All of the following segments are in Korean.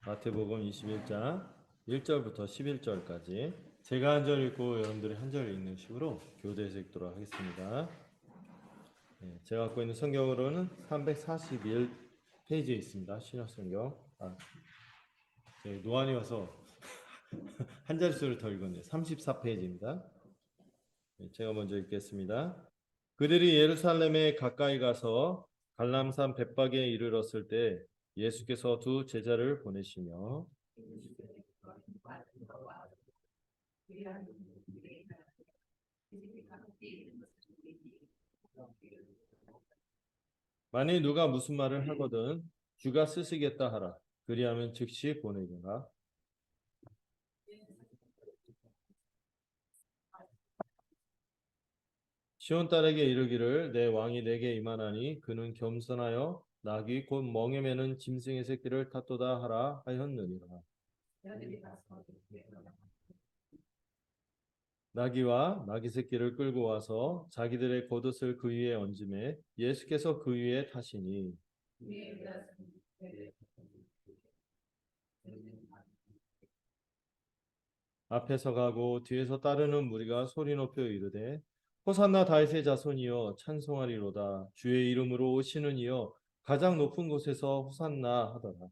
마태복음 21장 1절부터 11절까지 제가 한 절 읽고 여러분들이 한 절 읽는 식으로 교대해서 읽도록 하겠습니다. 제가 갖고 있는 성경으로는 341페이지에 있습니다. 신약성경. 노안이 와서 한 자릿수를 더 읽었네요. 34페이지입니다. 제가 먼저 읽겠습니다. 그들이 예루살렘에 가까이 가서 갈람산 벳박에 이르렀을 때 예수께서 두 제자를 보내시며 만일 누가 무슨 말을 하거든 주가 쓰시겠다 하라. 그리하면 즉시 보내리라. 시온 딸에게 이르기를 내 왕이 내게 임하나니 그는 겸손하여 낙이 곧 멍에 매는 짐승의 새끼를 탓도다 하라 하였느니라. 나귀와 나귀 새끼를 끌고 와서 자기들의 겉옷을 그 위에 얹음에 예수께서 그 위에 타시니 앞에서 가고 뒤에서 따르는 무리가 소리 높여 이르되 호산나 다윗의 자손이여 찬송하리로다. 주의 이름으로 오시는 이여 가장 높은 곳에서 호산나 하더라.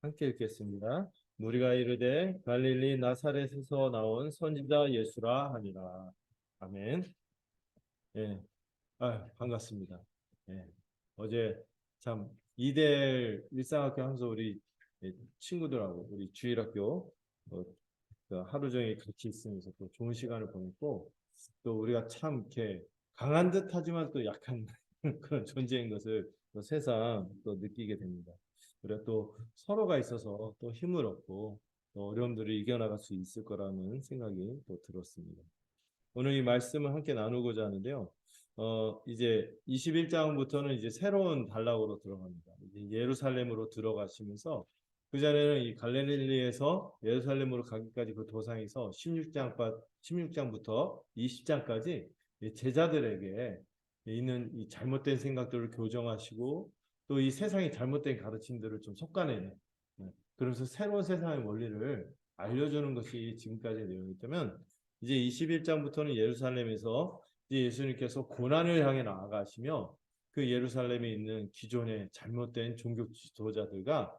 함께 읽겠습니다. 무리가 이르되 갈릴리 나사렛에서 나온 선지자 예수라 하니라. 아멘. 예. 반갑습니다. 예. 어제 참 이대 일상학교 하면서 우리 친구들하고 우리 주일학교 그 하루 종일 같이 있으면서 또 좋은 시간을 보냈고 또 우리가 참 이렇게 강한 듯하지만 또 약한 그런 존재인 것을 또 새삼 또 느끼게 됩니다. 우리가 또 서로가 있어서 또 힘을 얻고 또 어려움들을 이겨나갈 수 있을 거라는 생각이 또 들었습니다. 오늘 이 말씀을 함께 나누고자 하는데요. 이제 21장부터는 이제 새로운 단락으로 들어갑니다. 이제 예루살렘으로 들어가시면서 그 전에는 이 갈릴리에서 예루살렘으로 가기까지 그 도상에서 16장부터 20장까지 제자들에게 있는 이 잘못된 생각들을 교정하시고 또 이 세상의 잘못된 가르침들을 좀 솎아내는 그래서 새로운 세상의 원리를 알려주는 것이 지금까지의 내용이었다면 이제 21장부터는 예루살렘에서 이제 예수님께서 고난을 향해 나아가시며 그 예루살렘에 있는 기존의 잘못된 종교 지도자들과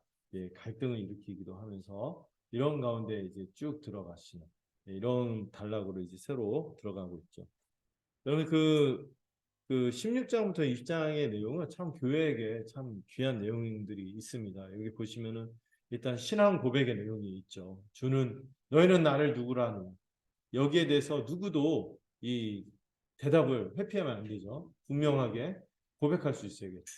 갈등을 일으키기도 하면서 이런 가운데 이제 쭉 들어가시는 이런 단락으로 이제 새로 들어가고 있죠. 여러분 그 16장부터 20장의 내용은 참 교회에게 참 귀한 내용들이 있습니다. 여기 보시면은 일단 신앙 고백의 내용이 있죠. 주는 너희는 나를 누구라 하느냐. 여기에 대해서 누구도 이 대답을 회피하면 안 되죠. 분명하게 고백할 수 있어야겠죠.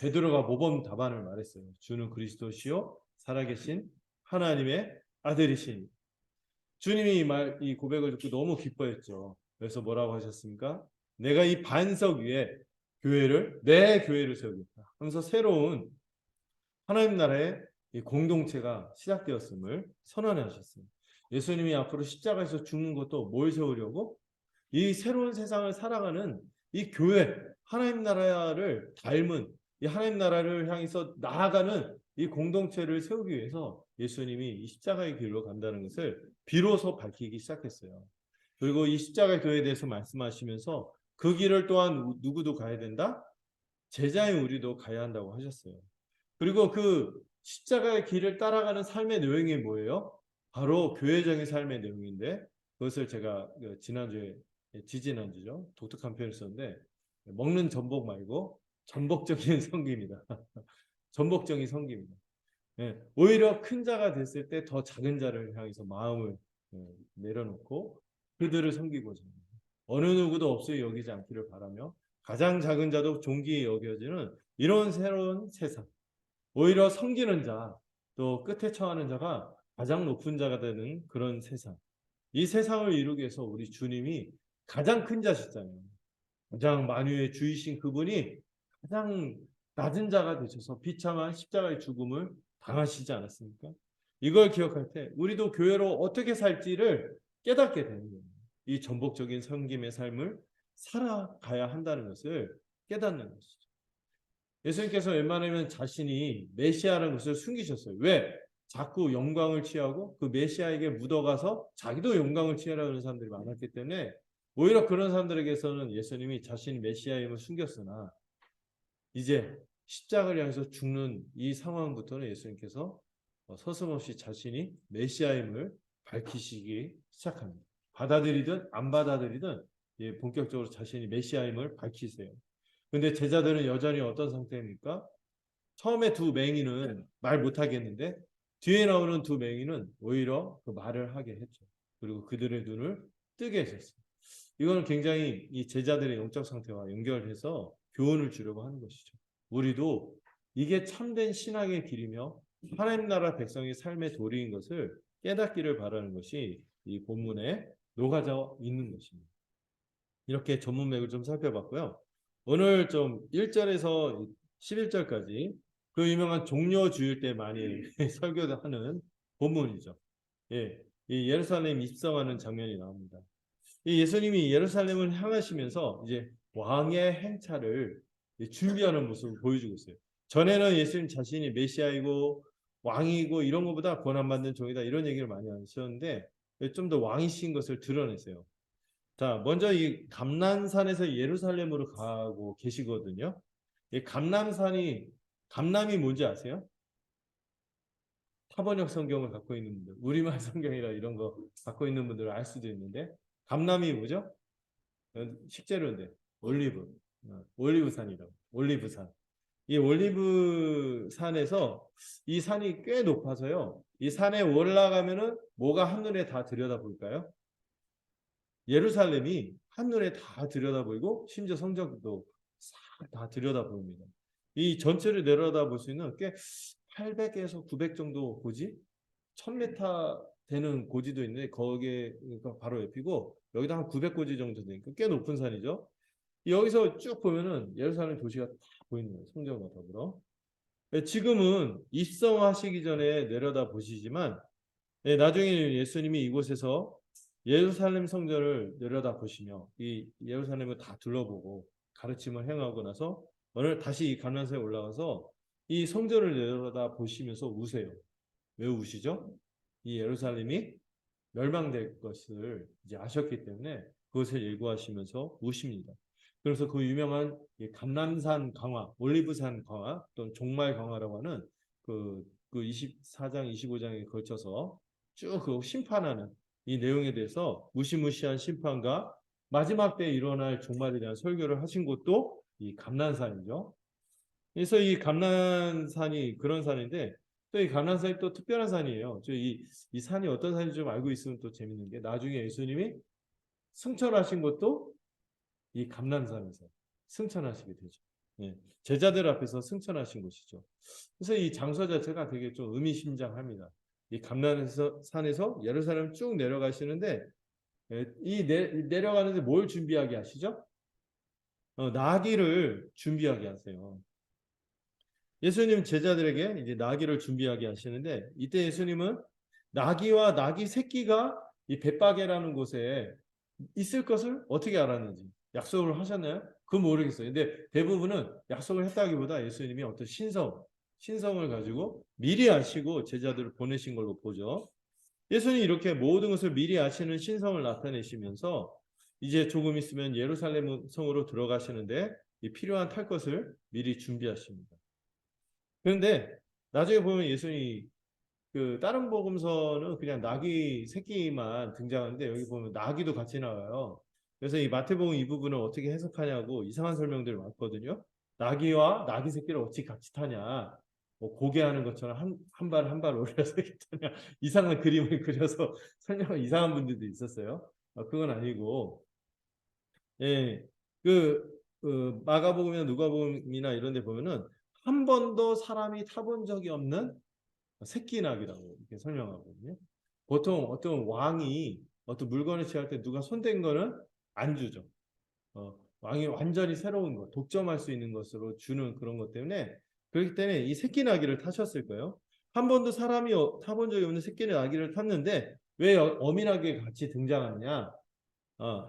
베드로가 모범 답안을 말했어요. 주는 그리스도시요 살아계신 하나님의 아들이신. 주님이 이 고백을 듣고 너무 기뻐했죠. 그래서 뭐라고 하셨습니까? 내가 이 반석 위에 내 교회를 세우겠다 하면서 새로운 하나님 나라의 이 공동체가 시작되었음을 선언하셨습니다. 예수님이 앞으로 십자가에서 죽는 것도 뭘 세우려고? 이 새로운 세상을 살아가는 이 교회, 하나님 나라를 닮은 이 하나님 나라를 향해서 나아가는 이 공동체를 세우기 위해서 예수님이 이 십자가의 길로 간다는 것을 비로소 밝히기 시작했어요. 그리고 이 십자가의 교회에 대해서 말씀하시면서 그 길을 또한 누구도 가야 된다? 제자인 우리도 가야 한다고 하셨어요. 그리고 그 십자가의 길을 따라가는 삶의 내용이 뭐예요? 바로 교회적인 삶의 내용인데 그것을 제가 지난주에 지지난주죠. 독특한 표현을 썼는데 먹는 전복 말고 전복적인 성기입니다. 전복적인 성기입니다. 오히려 큰 자가 됐을 때 더 작은 자를 향해서 마음을 내려놓고 그들을 섬기고자 어느 누구도 없이 여기지 않기를 바라며 가장 작은 자도 존귀히 여겨지는 이런 새로운 세상 오히려 섬기는 자, 또 끝에 처하는 자가 가장 높은 자가 되는 그런 세상. 이 세상을 이루기 위해서 우리 주님이 가장 큰 자시잖아요. 가장 만유의 주이신 그분이 가장 낮은 자가 되셔서 비참한 십자가의 죽음을 당하시지 않았습니까? 이걸 기억할 때 우리도 교회로 어떻게 살지를 깨닫게 되는 거예요. 이 전복적인 섬김의 삶을 살아가야 한다는 것을 깨닫는 것이죠. 예수님께서 웬만하면 자신이 메시아라는 것을 숨기셨어요. 왜? 자꾸 영광을 취하고 그 메시아에게 묻어가서 자기도 영광을 취하려고 하는 사람들이 많았기 때문에 오히려 그런 사람들에게서는 예수님이 자신이 메시아임을 숨겼으나 이제 십자가를 향해서 죽는 이 상황부터는 예수님께서 서슴없이 자신이 메시아임을 밝히시기 시작합니다. 받아들이든 안 받아들이든 본격적으로 자신이 메시아임을 밝히세요. 근데 제자들은 여전히 어떤 상태입니까? 처음에 두 맹인은 말 못하겠는데 뒤에 나오는 두 맹인은 오히려 그 말을 하게 했죠. 그리고 그들의 눈을 뜨게 하셨어요. 이거는 굉장히 이 제자들의 영적 상태와 연결해서 교훈을 주려고 하는 것이죠. 우리도 이게 참된 신앙의 길이며 하나님 나라 백성의 삶의 도리인 것을 깨닫기를 바라는 것이 이 본문에 녹아져 있는 것입니다. 이렇게 전문맥을 좀 살펴봤고요. 오늘 좀 1절에서 11절까지 그 유명한 종려주일 때 많이 설교하는 본문이죠. 예, 이 예루살렘 입성하는 장면이 나옵니다. 이 예수님이 예루살렘을 향하시면서 이제 왕의 행차를 준비하는 모습을 보여주고 있어요. 전에는 예수님 자신이 메시아이고 왕이고 이런 것보다 권한받는 종이다 이런 얘기를 많이 하셨는데 좀 더 왕이신 것을 드러내세요. 자, 먼저 이 감난산에서 예루살렘으로 가고 계시거든요. 이 감남이 뭔지 아세요? 타번역 성경을 갖고 있는 분들, 우리말 성경이라 이런 거 갖고 있는 분들은 알 수도 있는데 감남이 뭐죠? 식재료인데 올리브산이라고. 올리브산. 이 올리브산에서 이 산이 꽤 높아서요. 이 산에 올라가면은 뭐가 한눈에 다 들여다 볼까요? 예루살렘이 한눈에 다 들여다보이고 심지어 성전도 싹 다 들여다보입니다. 이 전체를 내려다볼 수 있는 꽤 800에서 900 정도 고지, 1000m 되는 고지도 있는데 거기에 바로 옆이고 여기다 한 900고지 정도 되니까 꽤 높은 산이죠. 여기서 쭉 보면은 예루살렘 도시가 다 보이는 거예요. 성전과 더불어. 지금은 입성하시기 전에 내려다 보시지만 나중에 예수님이 이곳에서 예루살렘 성전을 내려다 보시며 이 예루살렘을 다 둘러보고 가르침을 행하고 나서 오늘 다시 이 감난산에 올라가서 이 성전을 내려다 보시면서 우세요. 왜 우시죠? 이 예루살렘이 멸망될 것을 이제 아셨기 때문에 그것을 예고하시면서 우십니다. 그래서 그 유명한 감람산 강화, 올리브산 강화 또는 종말 강화라고 하는 그 24장, 25장에 걸쳐서 쭉 그 심판하는 이 내용에 대해서 무시무시한 심판과 마지막 때에 일어날 종말에 대한 설교를 하신 곳도 이 감난산이죠. 그래서 이 감난산이 그런 산인데 또 이 감난산이 또 특별한 산이에요. 이 산이 어떤 산인지 좀 알고 있으면 또 재밌는 게 나중에 예수님이 승천하신 것도 이 감난산에서 승천하시게 되죠. 예, 제자들 앞에서 승천하신 곳이죠. 그래서 이 장소 자체가 되게 좀 의미심장합니다. 이 감난산에서 예루살렘 쭉 내려가시는데 이 내려가는데 뭘 준비하게 하시죠? 나귀를 준비하게 하세요. 예수님 제자들에게 이제 나귀를 준비하게 하시는데 이때 예수님은 나귀와 나귀 새끼가 이 벳바게라는 곳에 있을 것을 어떻게 알았는지 약속을 하셨나요? 그건 모르겠어요. 근데 대부분은 약속을 했다기보다 예수님이 어떤 신성을 가지고 미리 아시고 제자들을 보내신 걸로 보죠. 예수님이 이렇게 모든 것을 미리 아시는 신성을 나타내시면서 이제 조금 있으면 예루살렘 성으로 들어가시는데 이 필요한 탈 것을 미리 준비하십니다. 그런데 나중에 보면 예수님이 그 다른 복음서는 그냥 나귀 새끼만 등장하는데 여기 보면 나귀도 같이 나와요. 그래서 이 마태복음 이 부분을 어떻게 해석하냐고 이상한 설명들이 많거든요. 나귀와 나귀 새끼를 어찌 같이 타냐. 뭐 고개하는 것처럼 한 발 한 발 올려서 이렇게 타냐. 이상한 그림을 그려서 설명을 이상한 분들도 있었어요. 그건 아니고 예, 마가복음이나 누가복음이나 이런 데 보면은 한 번도 사람이 타본 적이 없는 새끼 낙이라고 이렇게 설명하거든요. 보통 어떤 왕이 어떤 물건을 취할 때 누가 손댄 거는 안 주죠. 왕이 완전히 새로운 거, 독점할 수 있는 것으로 주는 그런 것 때문에 그렇기 때문에 이 새끼 나귀를 타셨을 거예요. 한 번도 사람이 타본 적이 없는 새끼 나귀를 탔는데 왜 어미나귀가 같이 등장하느냐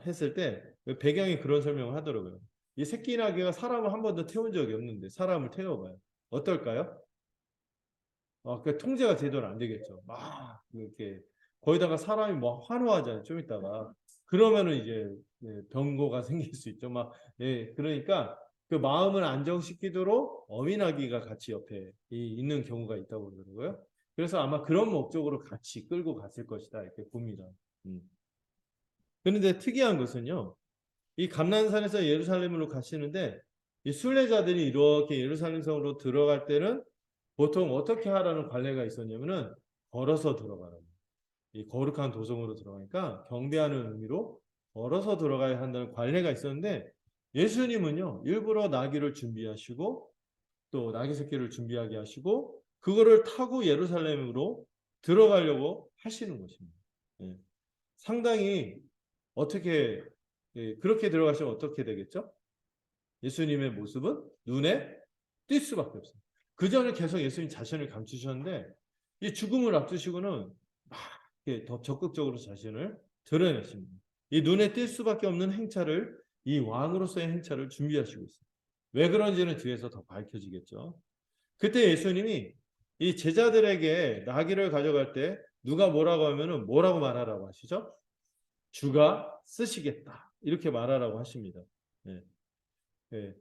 했을 때 배경이 그런 설명을 하더라고요. 이 새끼 나귀가 사람을 한 번도 태운 적이 없는데 사람을 태워봐요. 어떨까요? 그 통제가 제대로 안 되겠죠. 막 이렇게 거기다가 사람이 뭐 환호하잖아요. 좀 있다가 그러면은 이제 병고가 생길 수 있죠. 막 그러니까 그 마음을 안정시키도록 어미나귀가 같이 옆에 있는 경우가 있다고 그러더라고요. 그래서 아마 그런 목적으로 같이 끌고 갔을 것이다 이렇게 봅니다. 음. 그런데 특이한 것은요. 이 감난산에서 예루살렘으로 가시는데 이 순례자들이 이렇게 예루살렘 성으로 들어갈 때는 보통 어떻게 하라는 관례가 있었냐면은 걸어서 들어가라고. 이 거룩한 도성으로 들어가니까 경배하는 의미로 걸어서 들어가야 한다는 관례가 있었는데 예수님은요 일부러 나귀를 준비하시고 또 나귀 새끼를 준비하게 하시고 그거를 타고 예루살렘으로 들어가려고 하시는 것입니다. 예. 상당히 어떻게 그렇게 들어가시면 어떻게 되겠죠? 예수님의 모습은 눈에 띌 수밖에 없어요. 그 전에 계속 예수님 자신을 감추셨는데 이 죽음을 앞두시고는 막 더 적극적으로 자신을 드러내십니다. 이 눈에 띌 수밖에 없는 행차를 이 왕으로서의 행차를 준비하시고 있어요. 왜 그런지는 뒤에서 더 밝혀지겠죠. 그때 예수님이 이 제자들에게 나귀를 가져갈 때 누가 뭐라고 하면은 뭐라고 말하라고 하시죠? 주가 쓰시겠다. 이렇게 말하라고 하십니다. 예. 예.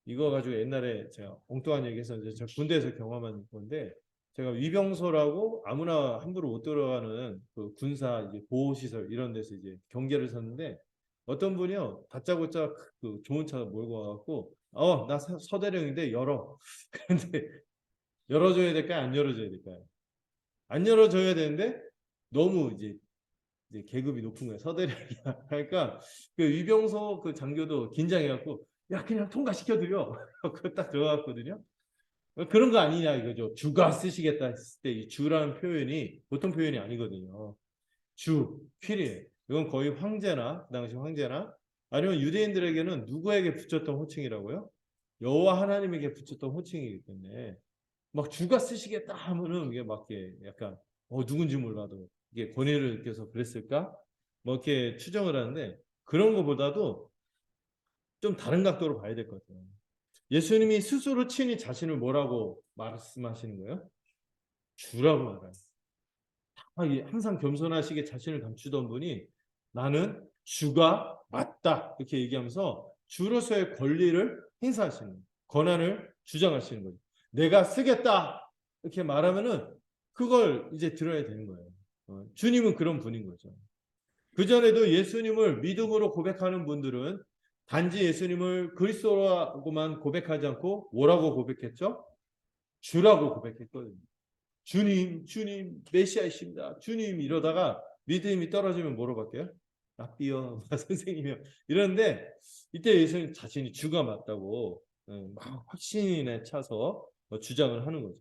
이거 가지고 옛날에 제가 엉뚱한 얘기해서 이제 제가 군대에서 경험한 건데 제가 위병소라고 아무나 함부로 못 들어가는 그 군사 이제 보호시설 이런 데서 이제 경계를 섰는데 어떤 분이요 다짜고짜 그 좋은 차 몰고 와갖고 나 서대령인데 열어. 그런데 열어줘야 될까요? 안 열어줘야 될까요? 안 열어줘야 되는데 너무 이제 계급이 높은 거야 서대령이야. 그러니까 그 위병소 그 장교도 긴장해갖고 야 그냥 통과시켜드려. 그거 딱 들어갔거든요. 그런 거 아니냐 이거죠. 주가 쓰시겠다 했을 때 이 주라는 표현이 보통 표현이 아니거든요. 주, 퀴리에 이건 거의 황제나 그 당시 황제나 아니면 유대인들에게는 누구에게 붙였던 호칭이라고요? 여호와 하나님에게 붙였던 호칭이기 때문에 막 주가 쓰시겠다 하면은 이게 막 약간 누군지 몰라도 이게 권위를 느껴서 그랬을까? 뭐 이렇게 추정을 하는데 그런 것보다도 좀 다른 각도로 봐야 될 것 같아요. 예수님이 스스로 친히 자신을 뭐라고 말씀하시는 거예요? 주라고 말해요. 항상 겸손하시게 자신을 감추던 분이 나는 주가 맞다 이렇게 얘기하면서 주로서의 권리를 행사하시는 거예요. 권한을 주장하시는 거죠. 내가 쓰겠다 이렇게 말하면은 그걸 이제 들어야 되는 거예요. 주님은 그런 분인 거죠. 그 전에도 예수님을 믿음으로 고백하는 분들은 단지 예수님을 그리스도라고만 고백하지 않고 뭐라고 고백했죠? 주라고 고백했거든요. 주님, 주님, 메시아이십니다. 주님 이러다가 믿음이 떨어지면 뭐로 바뀌어요? 랍비요, 선생님이요. 이런데 이때 예수님 자신이 주가 맞다고 막 확신에 차서 주장을 하는 거죠.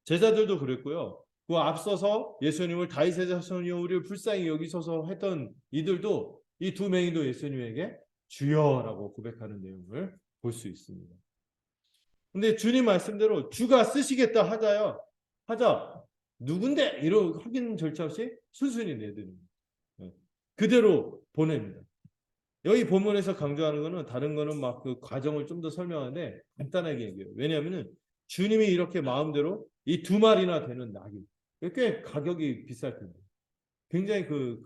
제자들도 그랬고요. 그 앞서서 예수님을 다윗의 자손이여 우리를 불쌍히 여기소서 했던 이들도 이 두 맹인도 예수님에게 주여라고 고백하는 내용을 볼 수 있습니다. 근데 주님 말씀대로 주가 쓰시겠다 하자요. 하자. 누군데? 이런 확인 절차 없이 순순히 내드립니다. 그대로 보냅니다. 여기 본문에서 강조하는 거는 다른 거는 막 그 과정을 좀 더 설명하는데 간단하게 얘기해요. 왜냐하면 주님이 이렇게 마음대로 이 2마리나 되는 낙이 꽤 가격이 비쌀 텐데 굉장히 그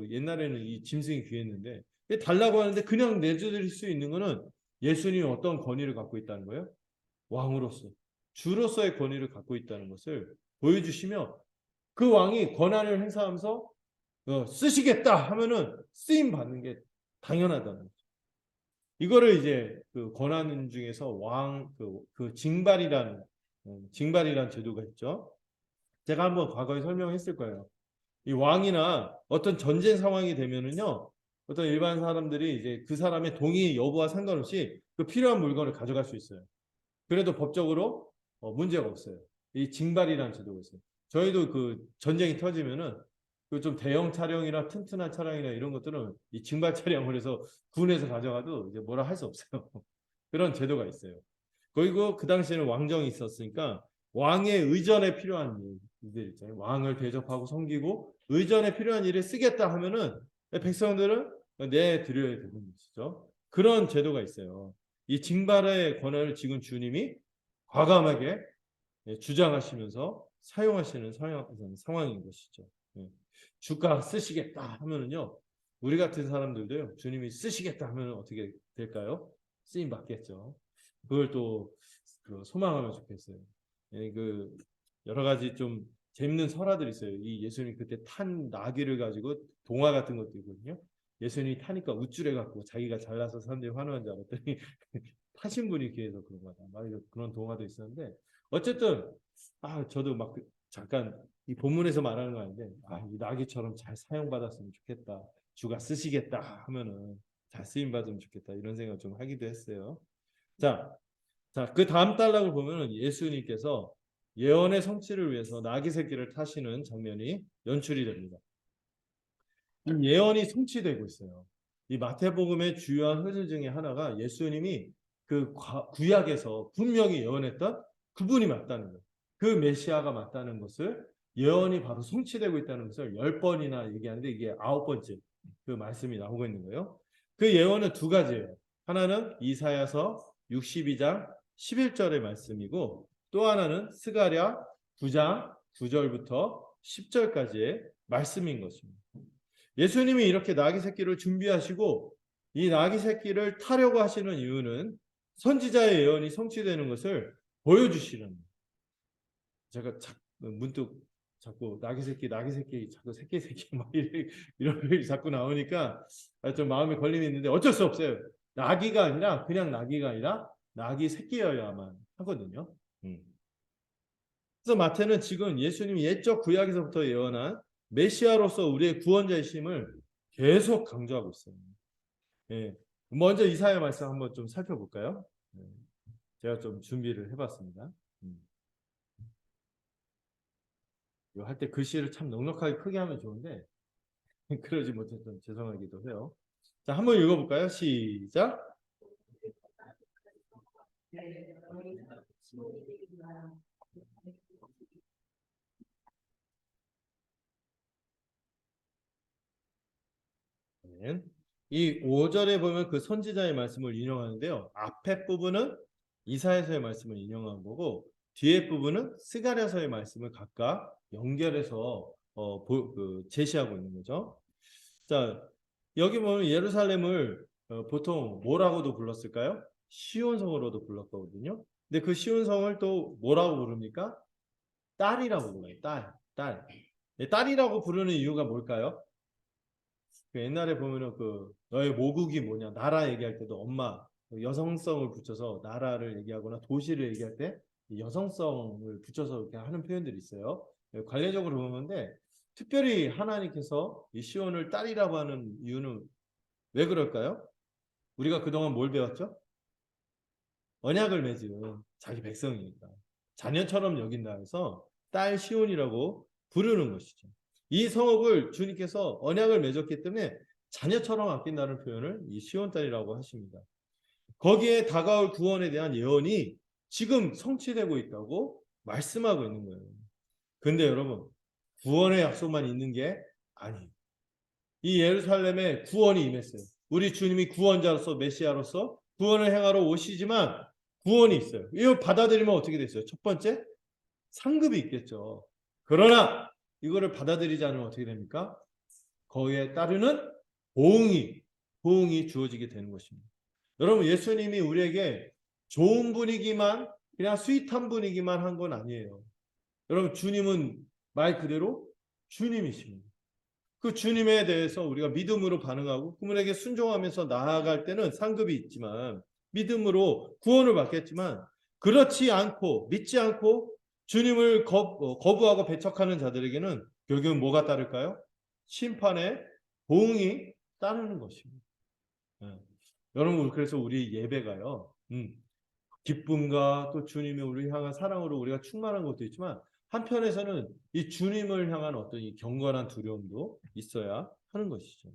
옛날에는 이 짐승이 귀했는데 달라고 하는데 그냥 내드릴 수 있는 거는 예수님이 어떤 권위를 갖고 있다는 거예요? 왕으로서 주로서의 권위를 갖고 있다는 것을 보여주시며 그 왕이 권한을 행사하면서 쓰시겠다 하면은 쓰임 받는 게 당연하다는 거죠. 이거를 이제 그 권한 중에서 그 징발이란 제도가 있죠. 제가 한번 과거에 설명했을 거예요. 이 왕이나 어떤 전쟁 상황이 되면은요, 어떤 일반 사람들이 이제 그 사람의 동의 여부와 상관없이 그 필요한 물건을 가져갈 수 있어요. 그래도 법적으로 문제가 없어요. 이 징발이라는 제도가 있어요. 저희도 그 전쟁이 터지면은 그 좀 대형 차량이나 튼튼한 차량이나 이런 것들은 이 징발 차량을 해서 군에서 가져가도 이제 뭐라 할 수 없어요. 그런 제도가 있어요. 그리고 그 당시에는 왕정이 있었으니까 왕의 의전에 필요한 일들 있잖아요. 왕을 대접하고 섬기고 의전에 필요한 일에 쓰겠다 하면은 백성들은 내드려야 되는 것이죠. 그런 제도가 있어요. 이 징발의 권한을 지금 주님이 과감하게 주장하시면서 사용하시는 상황인 것이죠. 주가 쓰시겠다 하면은요, 우리 같은 사람들도요, 주님이 쓰시겠다 하면 어떻게 될까요? 쓰임 받겠죠. 그걸 또 소망하면 좋겠어요. 그 여러 가지 좀 재밌는 설화들이 있어요. 이 예수님이 그때 탄 나귀를 가지고 동화 같은 것도 있거든요. 예수님이 타니까 우쭐해갖고 자기가 잘나서 사람들이 환호한 줄 알았더니 타신 분이 귀해서 그런 거다. 막 그런 동화도 있었는데 어쨌든 저도 막 잠깐 이 본문에서 말하는 거 아닌데 이 나귀처럼 잘 사용받았으면 좋겠다. 주가 쓰시겠다 하면은 잘 쓰임 받으면 좋겠다 이런 생각 좀 하기도 했어요. 자, 그 다음 단락을 보면은 예수님께서 예언의 성취를 위해서 나귀 새끼를 타시는 장면이 연출이 됩니다. 이 예언이 성취되고 있어요. 이 마태복음의 주요한 흐름 중에 하나가 예수님이 그 구약에서 분명히 예언했던 그분이 맞다는 거예요. 그 메시아가 맞다는 것을 예언이 바로 성취되고 있다는 것을 10번이나 얘기하는데 이게 9번째 그 말씀이 나오고 있는 거예요. 그 예언은 두 가지예요. 하나는 이사야서 62장 11절의 말씀이고 또 하나는 스가랴 9장 9절부터 10절까지의 말씀인 것입니다. 예수님이 이렇게 나귀 새끼를 준비하시고 이 나귀 새끼를 타려고 하시는 이유는 선지자의 예언이 성취되는 것을 보여주시는. 제가 문득 자꾸 나귀 새끼 자꾸 새끼 막 이런 게 자꾸 나오니까 좀 마음에 걸림이 있는데 어쩔 수 없어요. 나귀가 아니라 그냥 나귀가 아니라 나귀 새끼여야만 하거든요. 그래서 마태는 지금 예수님이 옛적 구약에서부터 예언한 메시아로서 우리의 구원자이심을 계속 강조하고 있어요. 먼저 이사야 말씀 한번 좀 살펴볼까요? 제가 좀 준비를 해봤습니다. 이거 할 때 글씨를 참 넉넉하게 크게 하면 좋은데 그러지 못해서 죄송하기도 해요. 자, 한번 읽어볼까요? 시작. 이 5절에 보면 그 선지자의 말씀을 인용하는데요. 앞에 부분은 이사야서의 말씀을 인용한 거고 뒤에 부분은 스가랴서의 말씀을 각각 연결해서 제시하고 있는 거죠. 자, 여기 보면 예루살렘을 보통 뭐라고도 불렀을까요? 시온성으로도 불렀거든요. 근데 그 시온성을 또 뭐라고 부릅니까? 딸이라고 불러요. 딸. 딸이라고 부르는 이유가 뭘까요? 옛날에 보면은 너의 모국이 뭐냐 나라 얘기할 때도 엄마 여성성을 붙여서 나라를 얘기하거나 도시를 얘기할 때 여성성을 붙여서 이렇게 하는 표현들이 있어요. 관례적으로 보는데 특별히 하나님께서 이 시온을 딸이라고 하는 이유는 왜 그럴까요? 우리가 그동안 뭘 배웠죠? 언약을 맺은 자기 백성이니까 자녀처럼 여긴다 해서 딸 시온이라고 부르는 것이죠. 이 성읍을 주님께서 언약을 맺었기 때문에 자녀처럼 아낀다는 표현을 이 시온 딸이라고 하십니다. 거기에 다가올 구원에 대한 예언이 지금 성취되고 있다고 말씀하고 있는 거예요. 근데 여러분 구원의 약속만 있는 게 아니에요. 이 예루살렘에 구원이 임했어요. 우리 주님이 구원자로서 메시아로서 구원을 행하러 오시지만 구원이 있어요. 이거 받아들이면 어떻게 됐어요? 첫 번째 상급이 있겠죠. 그러나 이거를 받아들이지 않으면 어떻게 됩니까? 거기에 따르는 보응이 주어지게 되는 것입니다. 여러분 예수님이 우리에게 좋은 분이기만 그냥 스윗한 분이기만 한 건 아니에요. 여러분 주님은 말 그대로 주님이십니다. 그 주님에 대해서 우리가 믿음으로 반응하고 그분에게 순종하면서 나아갈 때는 상급이 있지만 믿음으로 구원을 받겠지만 그렇지 않고 믿지 않고 주님을 거부하고 배척하는 자들에게는 결국은 뭐가 따를까요? 심판의 보응이 따르는 것입니다. 여러분 그래서 우리 예배가요. 기쁨과 또 주님이 우리 향한 사랑으로 우리가 충만한 것도 있지만 한편에서는 이 주님을 향한 어떤 이 경건한 두려움도 있어야 하는 것이죠.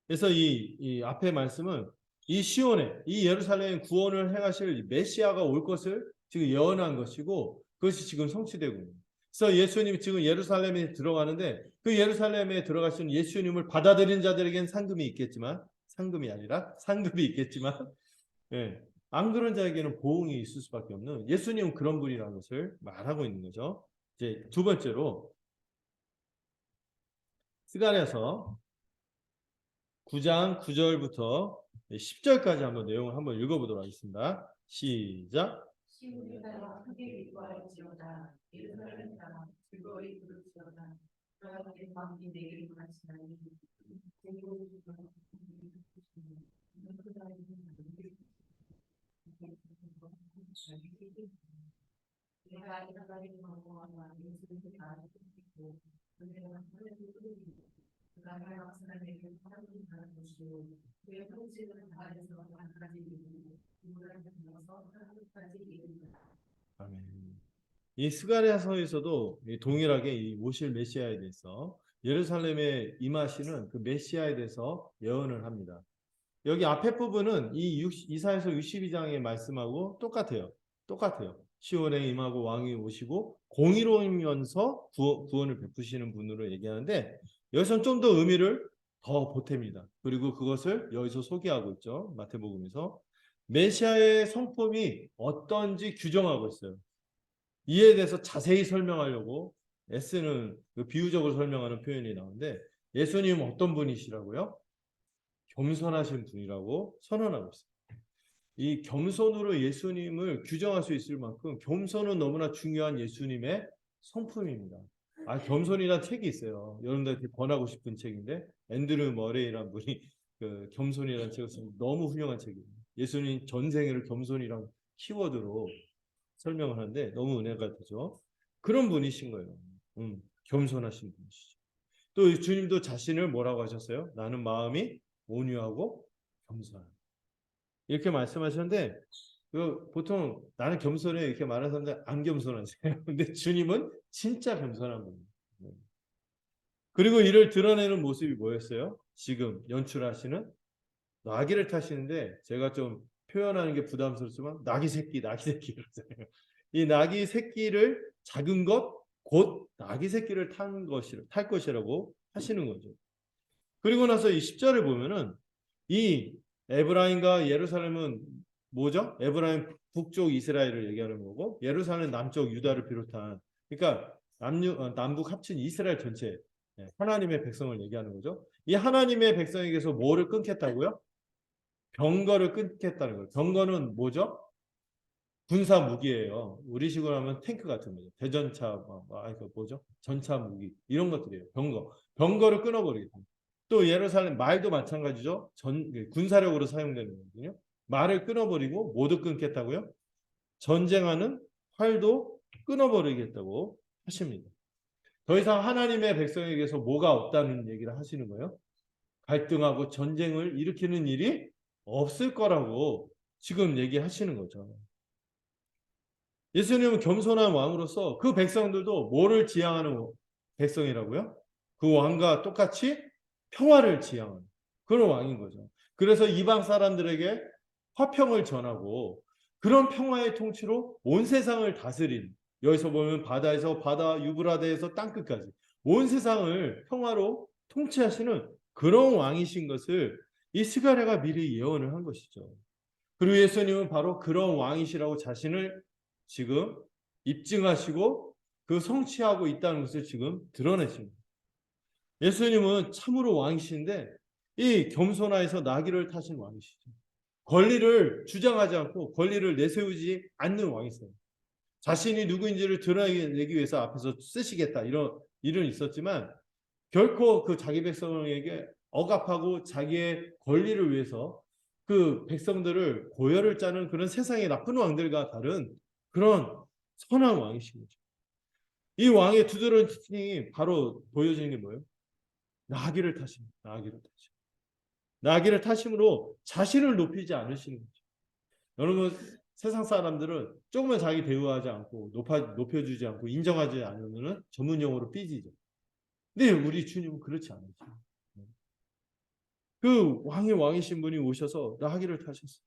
그래서 이 앞에 말씀은 이 시온에 이 예루살렘 구원을 행하실 메시아가 올 것을 지금 예언한 것이고 그것이 지금 성취되고 있습니다. 그래서 예수님이 지금 예루살렘에 들어가는데 그 예루살렘에 들어가시는 예수님을 받아들인 자들에게는 상급이 있겠지만 예, 안 그런 자에게는 보응이 있을 수밖에 없는 예수님은 그런 분이라는 것을 말하고 있는 거죠. 이제 두 번째로 스가랴서 9장 9절부터 10절까지 한번 내용을 한번 읽어보도록 하겠습니다. 시작. 시온의 딸아 크게 기뻐할지어다. 예루살렘 딸아 즐거이 부르짖어다. 너희의 마음이 내게 가시나니 내가 이스라엘을 방황하며 예수를 가르치고 그들은 하늘을 뚫리고 그가 하나님을 내게 하나님 하는 것이요 그의 통치는 하늘에서 하늘까지 이르고 물을 불러서 하늘까지 이른다. 아멘. 이 스가랴서에서도 동일하게 이 오실 메시아에 대해서 예루살렘에 임하시는 그 메시아에 대해서 예언을 합니다. 여기 앞에 부분은 이 이사야서 62장의 말씀하고 똑같아요. 시온에 임하고 왕이 오시고 공의로우면서 구원을 베푸시는 분으로 얘기하는데 여기서는 좀 더 의미를 더 보탭니다. 그리고 그것을 여기서 소개하고 있죠. 마태복음에서 메시아의 성품이 어떤지 규정하고 있어요. 이에 대해서 자세히 설명하려고 애쓰는 그 비유적으로 설명하는 표현이 나오는데 예수님은 어떤 분이시라고요? 겸손하신 분이라고 선언하고 있어요. 이 겸손으로 예수님을 규정할 수 있을 만큼 겸손은 너무나 중요한 예수님의 성품입니다. 겸손이라는 책이 있어요. 여러분들한테 권하고 싶은 책인데 앤드류 머레이라는 분이 그 겸손이라는 책을 쓴 너무 훌륭한 책이에요. 예수님 전생애를 겸손이란 키워드로 설명을 하는데 너무 은혜가 되죠. 그런 분이신 거예요. 겸손하신 분이시죠. 또 주님도 자신을 뭐라고 하셨어요? 나는 마음이 온유하고 겸손하다. 이렇게 말씀하셨는데 보통 나는 겸손해 이렇게 말하는 사람들 안 겸손하세요. 근데 주님은 진짜 겸손한 분이에요. 그리고 이를 드러내는 모습이 뭐였어요? 지금 연출하시는 나귀를 타시는데 제가 좀 표현하는 게 부담스럽지만 나귀 새끼 그러잖아요. 이 나귀 새끼를 작은 것 곧 나귀 새끼를 탈 것이라고 하시는 거죠. 그리고 나서 이 10절을 보면은 이 에브라임과 예루살렘은 뭐죠? 에브라임 북쪽 이스라엘을 얘기하는 거고 예루살렘 남쪽 유다를 비롯한 그러니까 남북 합친 이스라엘 전체 하나님의 백성을 얘기하는 거죠. 이 하나님의 백성에게서 뭐를 끊겠다고요? 병거를 끊겠다는 거예요. 병거는 뭐죠? 군사 무기예요. 우리식으로 하면 탱크 같은 거죠. 대전차, 뭐죠? 전차 무기 이런 것들이에요. 병거를 끊어버리겠다. 또 예루살렘 말도 마찬가지죠. 군사력으로 사용되는 거거든요. 말을 끊어버리고 모두 끊겠다고요? 전쟁하는 활도 끊어버리겠다고 하십니다. 더 이상 하나님의 백성에게서 뭐가 없다는 얘기를 하시는 거예요. 갈등하고 전쟁을 일으키는 일이 없을 거라고 지금 얘기하시는 거죠. 예수님은 겸손한 왕으로서 그 백성들도 뭐를 지향하는 백성이라고요? 그 왕과 똑같이 평화를 지향하는 그런 왕인 거죠. 그래서 이방 사람들에게 화평을 전하고 그런 평화의 통치로 온 세상을 다스린 여기서 보면 바다에서 바다 유브라데에서 땅끝까지 온 세상을 평화로 통치하시는 그런 왕이신 것을 이 스가랴가 미리 예언을 한 것이죠. 그리고 예수님은 바로 그런 왕이시라고 자신을 지금 입증하시고 그 성취하고 있다는 것을 지금 드러내십니다. 예수님은 참으로 왕이신데 이 겸손하여서 나귀를 타신 왕이시죠. 권리를 주장하지 않고 권리를 내세우지 않는 왕이세요. 자신이 누구인지를 드러내기 위해서 앞에서 쓰시겠다 이런 일은 있었지만 결코 그 자기 백성에게 억압하고 자기의 권리를 위해서 그 백성들을 고열을 짜는 그런 세상의 나쁜 왕들과 다른 그런 선한 왕이신 거죠. 이 왕의 두드러짐이 바로 보여지는 게 뭐예요? 나귀를 타십니다. 나귀를 타심으로 자신을 높이지 않으시는 거죠. 여러분 세상 사람들은 조금만 자기 대우하지 않고 높여주지 않고 인정하지 않으면 전문 용어로 삐지죠. 근데 우리 주님은 그렇지 않으세요. 그 왕이신 분이 오셔서 나귀를 타셨어요.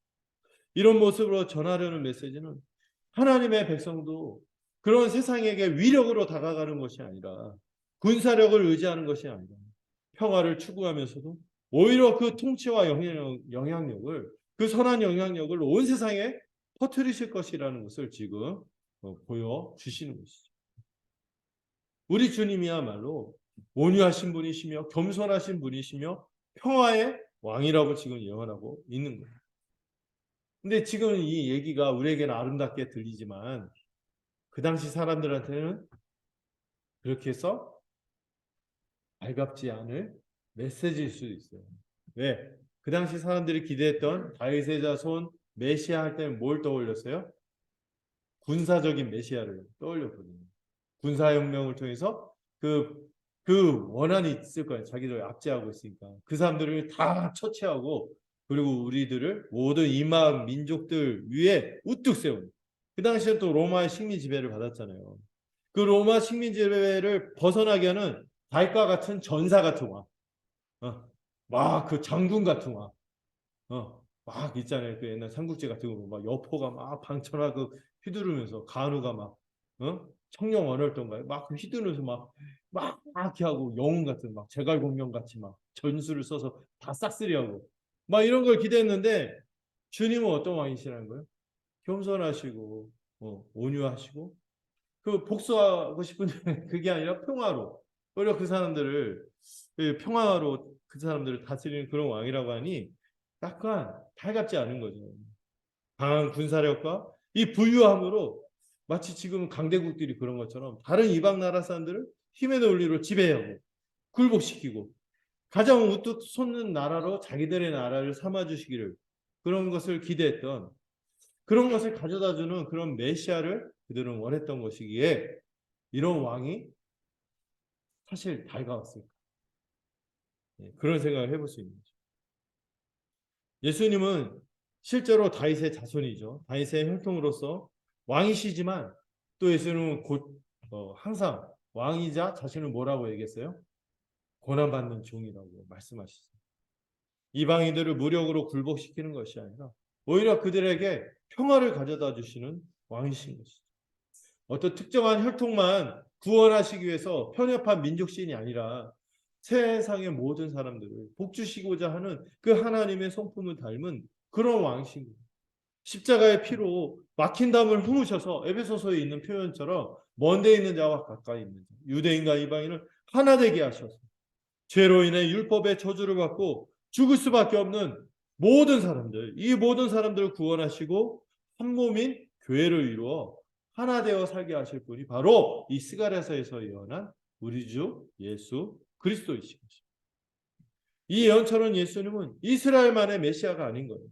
이런 모습으로 전하려는 메시지는 하나님의 백성도 그런 세상에게 위력으로 다가가는 것이 아니라 군사력을 의지하는 것이 아니라 평화를 추구하면서도 오히려 그 통치와 영향력을 그 선한 영향력을 온 세상에 퍼뜨리실 것이라는 것을 지금 보여주시는 것이죠. 우리 주님이야말로 온유하신 분이시며 겸손하신 분이시며 평화의 왕이라고 지금 예언하고 있는 거예요. 근데 지금 이 얘기가 우리에게는 아름답게 들리지만 그 당시 사람들한테는 그렇게 해서 발갑지 않을 메시지일 수도 있어요. 왜? 그 당시 사람들이 기대했던 다윗의 자손 메시아 할 때는 뭘 떠올렸어요? 군사적인 메시아를 떠올렸거든요. 군사혁명을 통해서 그 원한이 있을 거예요. 자기들 압제하고 있으니까. 그 사람들을 다 처치하고 그리고 우리들을 모든 이방 민족들 위에 우뚝 세우는. 그 당시에 또 로마의 식민 지배를 받았잖아요. 그 로마 식민 지배를 벗어나게 하는 다윗과 같은 전사 같은 왕. 막 그 장군 같은 왕. 막 있잖아요. 그 옛날 삼국지 같은 거 막 여포가 막 방천하고 휘두르면서 간우가 막 청령 원월던가요? 막 휘두르면서 막 이렇게 하고 영웅 같은 막 제갈공명 같이 막 전술을 써서 다 싹쓸이하고 막 이런 걸 기대했는데 주님은 어떤 왕이시라는 거예요? 겸손하시고 온유하시고 그 복수하고 싶은데 그게 아니라 평화로 오히려 그 사람들을 평화로 그 사람들을 다스리는 그런 왕이라고 하니 약간 달갑지 않은 거죠. 강한 군사력과 이 부유함으로 마치 지금 강대국들이 그런 것처럼 다른 이방 나라 사람들을 힘의 논리로 지배하고 굴복시키고 가장 우뚝 솟는 나라로 자기들의 나라를 삼아주시기를 그런 것을 기대했던 그런 것을 가져다주는 그런 메시아를 그들은 원했던 것이기에 이런 왕이 사실 달가웠을까? 그런 생각을 해볼 수 있는 거죠. 예수님은 실제로 다윗의 자손이죠. 다윗의 혈통으로서 왕이시지만 또 예수님은 곧 항상 왕이자 자신을 뭐라고 얘기했어요? 고난받는 종이라고 말씀하시죠. 이방인들을 무력으로 굴복시키는 것이 아니라 오히려 그들에게 평화를 가져다 주시는 왕이신 것이죠. 어떤 특정한 혈통만 구원하시기 위해서 편협한 민족신이 아니라 세상의 모든 사람들을 복주시고자 하는 그 하나님의 성품을 닮은 그런 왕이신 거예요. 십자가의 피로 막힌 담을 품으셔서 에베소서에 있는 표현처럼 먼데 있는 자와 가까이 있는 자, 유대인과 이방인을 하나 되게 하셔서 죄로 인해 율법의 저주를 받고 죽을 수밖에 없는 모든 사람들, 이 모든 사람들을 구원하시고 한 몸인 교회를 이루어 하나 되어 살게 하실 분이 바로 이 스가랴서에서 예언한 우리 주 예수 그리스도이신 것입니다. 이 예언처럼 예수님은 이스라엘만의 메시아가 아닌 거예요.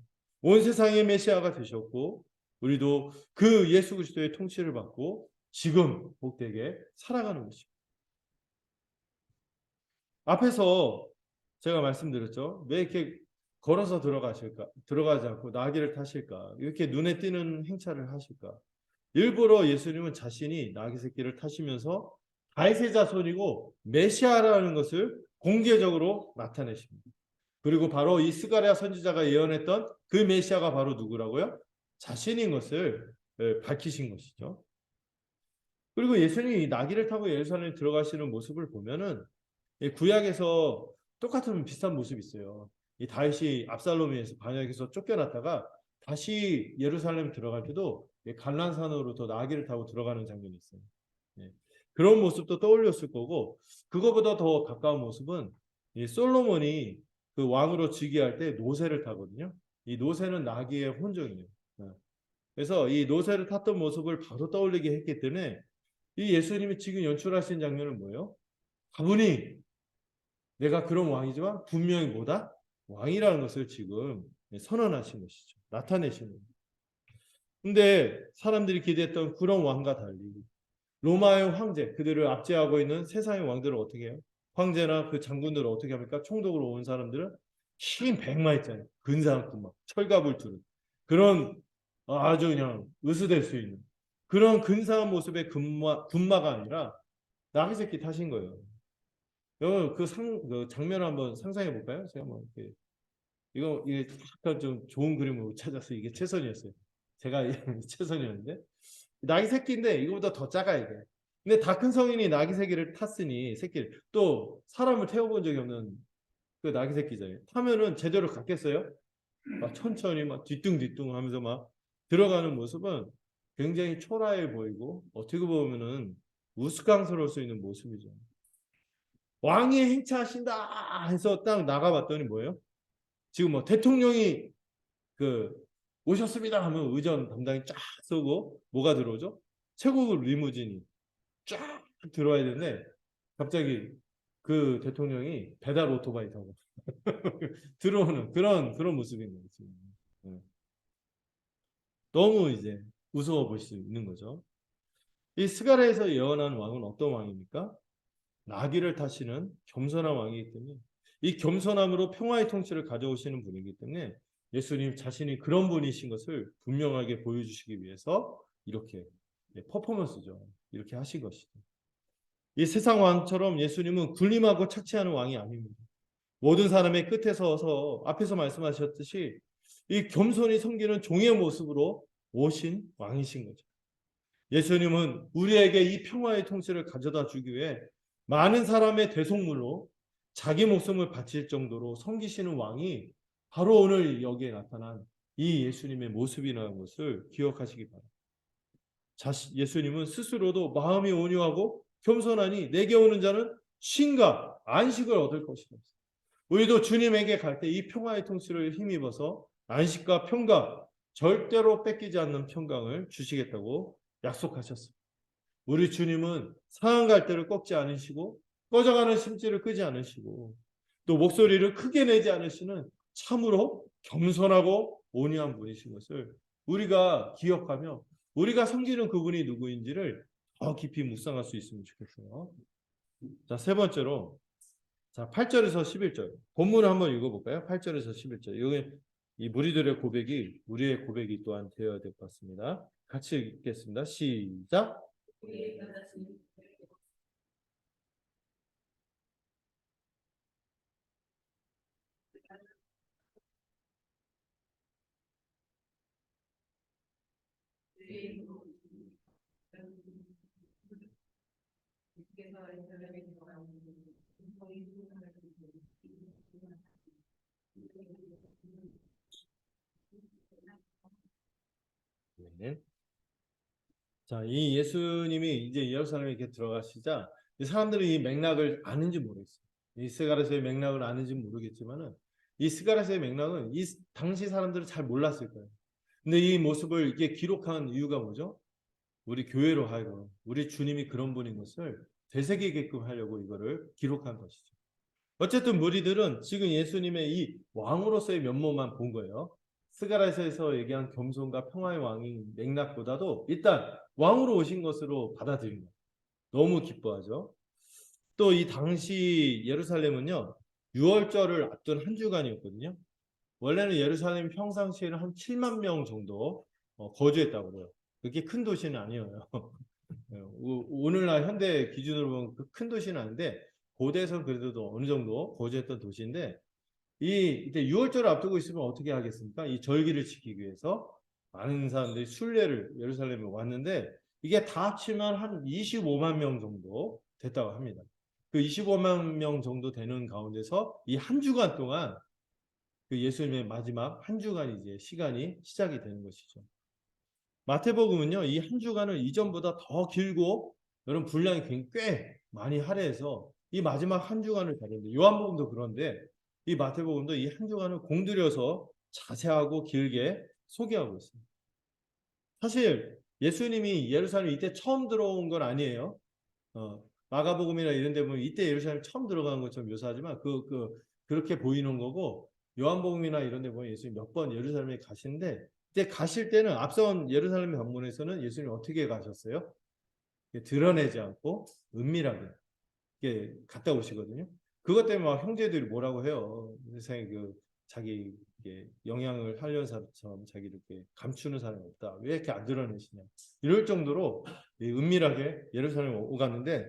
온 세상의 메시아가 되셨고 우리도 그 예수 그리스도의 통치를 받고 지금 복되게 살아가는 것입니다. 앞에서 제가 말씀드렸죠. 왜 이렇게 걸어서 들어가지 않고 나귀를 타실까? 이렇게 눈에 띄는 행차를 하실까? 일부러 예수님은 자신이 나귀 새끼를 타시면서 다윗의 자손이고 메시아라는 것을 공개적으로 나타내십니다. 그리고 바로 이 스가랴 선지자가 예언했던 그 메시아가 바로 누구라고요? 자신인 것을 밝히신 것이죠. 그리고 예수님이 나귀를 타고 예루살렘에 들어가시는 모습을 보면은 구약에서 똑같은 비슷한 모습이 있어요. 이 다윗이 압살롬에서 반역에서 쫓겨났다가 다시 예루살렘 들어갈 때도 갈란산으로 더 나귀를 타고 들어가는 장면이 있어요. 그런 모습도 떠올렸을 거고 그거보다 더 가까운 모습은 이 솔로몬이 그 왕으로 즉위할 때 노새를 타거든요. 이 노새는 나귀의 혼종이에요. 그래서 이 노새를 탔던 모습을 바로 떠올리게 했기 때문에 이 예수님이 지금 연출하신 장면은 뭐예요? 가문이 내가 그런 왕이지만 분명히 뭐다? 왕이라는 것을 지금 선언하신 것이죠. 나타내시는 거예요. 근데 사람들이 기대했던 그런 왕과 달리 로마의 황제, 그들을 압제하고 있는 세상의 왕들을 어떻게 해요? 황제나 그 장군들을 어떻게 합니까? 총독으로 온 사람들은 흰 백마 있잖아요. 근사한 군마, 철갑을 그런 아주 그냥 으스댈 수 있는 그런 근사한 모습의 군마가 아니라 나귀 새끼 타신 거예요. 여러분 그 장면 한번 상상해 볼까요? 제가 뭐 이게 약간 좀 좋은 그림으로 찾아서 이게 최선이었어요. 제가 최선이었는데 나귀 새끼인데 이거보다 더 작아야 돼. 근데 다 큰 성인이 나귀 새끼를 탔으니 새끼를 또 사람을 태워본 적이 없는 그 나귀 새끼잖아요. 타면은 제대로 갔겠어요? 막 천천히 막 뒤뚱뒤뚱 하면서 막 들어가는 모습은 굉장히 초라해 보이고 어떻게 보면은 우스꽝스러울 수 있는 모습이죠. 왕이 행차하신다 해서 딱 나가봤더니 뭐예요? 지금 뭐 대통령이 그 오셨습니다 하면 의전 담당이 쫙 서고 뭐가 들어오죠? 최고급 리무진이 쫙 들어와야 되는데 갑자기 그 대통령이 배달 오토바이 타고 들어오는 그런 모습인 거예요. 지금. 네. 너무 이제 우스워 보일 수 있는 거죠. 이 스가랴에서 예언한 왕은 어떤 왕입니까? 나귀를 타시는 겸손한 왕이기 때문에 이 겸손함으로 평화의 통치를 가져오시는 분이기 때문에 예수님 자신이 그런 분이신 것을 분명하게 보여주시기 위해서 이렇게 퍼포먼스죠. 이렇게 하신 것이죠. 이 세상 왕처럼 예수님은 군림하고 착취하는 왕이 아닙니다. 모든 사람의 끝에 서서 앞에서 말씀하셨듯이 이 겸손히 섬기는 종의 모습으로 오신 왕이신 거죠. 예수님은 우리에게 이 평화의 통치를 가져다 주기 위해 많은 사람의 대속물로 자기 목숨을 바칠 정도로 섬기시는 왕이 바로 오늘 여기에 나타난 이 예수님의 모습이라는 것을 기억하시기 바랍니다. 예수님은 스스로도 마음이 온유하고 겸손하니 내게 오는 자는 쉼과 안식을 얻을 것이다. 우리도 주님에게 갈 때 이 평화의 통치를 힘입어서 안식과 평강, 절대로 뺏기지 않는 평강을 주시겠다고 약속하셨습니다. 우리 주님은 상한 갈대를 꺾지 않으시고 꺼져가는 심지를 끄지 않으시고 또 목소리를 크게 내지 않으시는 참으로 겸손하고 온유한 분이신 것을 우리가 기억하며 우리가 섬기는 그분이 누구인지를 더 깊이 묵상할 수 있으면 좋겠어요. 자, 세 번째로 자, 8절에서 11절. 본문을 한번 읽어볼까요? 8절에서 11절. 여기 이 무리들의 고백이 우리의 고백이 또한 되어야 될 것 같습니다. 같이 읽겠습니다. 시작. 네. 자, 이 예수님이 이제 예루살렘에 이렇게 들어가시자 이 사람들이 이 맥락을 아는지 모르겠어요. 이 스가랴서의 맥락을 아는지 모르겠지만은 이 스가랴서의 맥락은 이 당시 사람들은 잘 몰랐을 거예요. 근데 이 모습을 이게 기록한 이유가 뭐죠? 우리 교회로 하여금 우리 주님이 그런 분인 것을 되새기게끔 하려고 이거를 기록한 것이죠. 어쨌든 무리들은 지금 예수님의 이 왕으로서의 면모만 본 거예요. 스가랴서에서 얘기한 겸손과 평화의 왕인 맥락보다도 일단 왕으로 오신 것으로 받아들인 거예요. 너무 기뻐하죠. 또 이 당시 예루살렘은요, 유월절을 앞둔 한 주간이었거든요. 원래는 예루살렘 평상시에는 한 7만 명 정도 거주했다고 그래요. 그렇게 큰 도시는 아니에요. 오늘날 현대 기준으로 보면 큰 도시는 아닌데 고대에서는 그래도 어느 정도 거주했던 도시인데 이제 6월절을 앞두고 있으면 어떻게 하겠습니까? 이 절기를 지키기 위해서 많은 사람들이 순례를 예루살렘에 왔는데 이게 다 합치면 한 25만 명 정도 됐다고 합니다. 그 25만 명 정도 되는 가운데서 이 한 주간 동안 그 예수님의 마지막 한 주간 이제 시간이 시작이 되는 것이죠. 마태복음은요, 이 한 주간을 이전보다 더 길고 여러분 분량이 꽤 많이 할애해서 이 마지막 한 주간을 다루는데 요한복음도 그런데 이 마태복음도 이 한 주간을 공들여서 자세하고 길게 소개하고 있습니다. 사실 예수님이 예루살렘 이때 처음 들어온 건 아니에요. 마가복음이나 이런 데 보면 이때 예루살렘 처음 들어간 것처럼 묘사하지만 그렇게 보이는 거고 요한복음이나 이런 데 보면 예수님 몇 번 예루살렘에 가시는데 이제 가실 때는 앞선 예루살렘 방문에서는 예수님 어떻게 가셨어요? 드러내지 않고 은밀하게 갔다 오시거든요. 그것 때문에 막 형제들이 뭐라고 해요. 세상에 자기 영향을 하려는 사람처럼 자기 이렇게 감추는 사람이 없다. 왜 이렇게 안 드러내시냐. 이럴 정도로 은밀하게 예루살렘에 오갔는데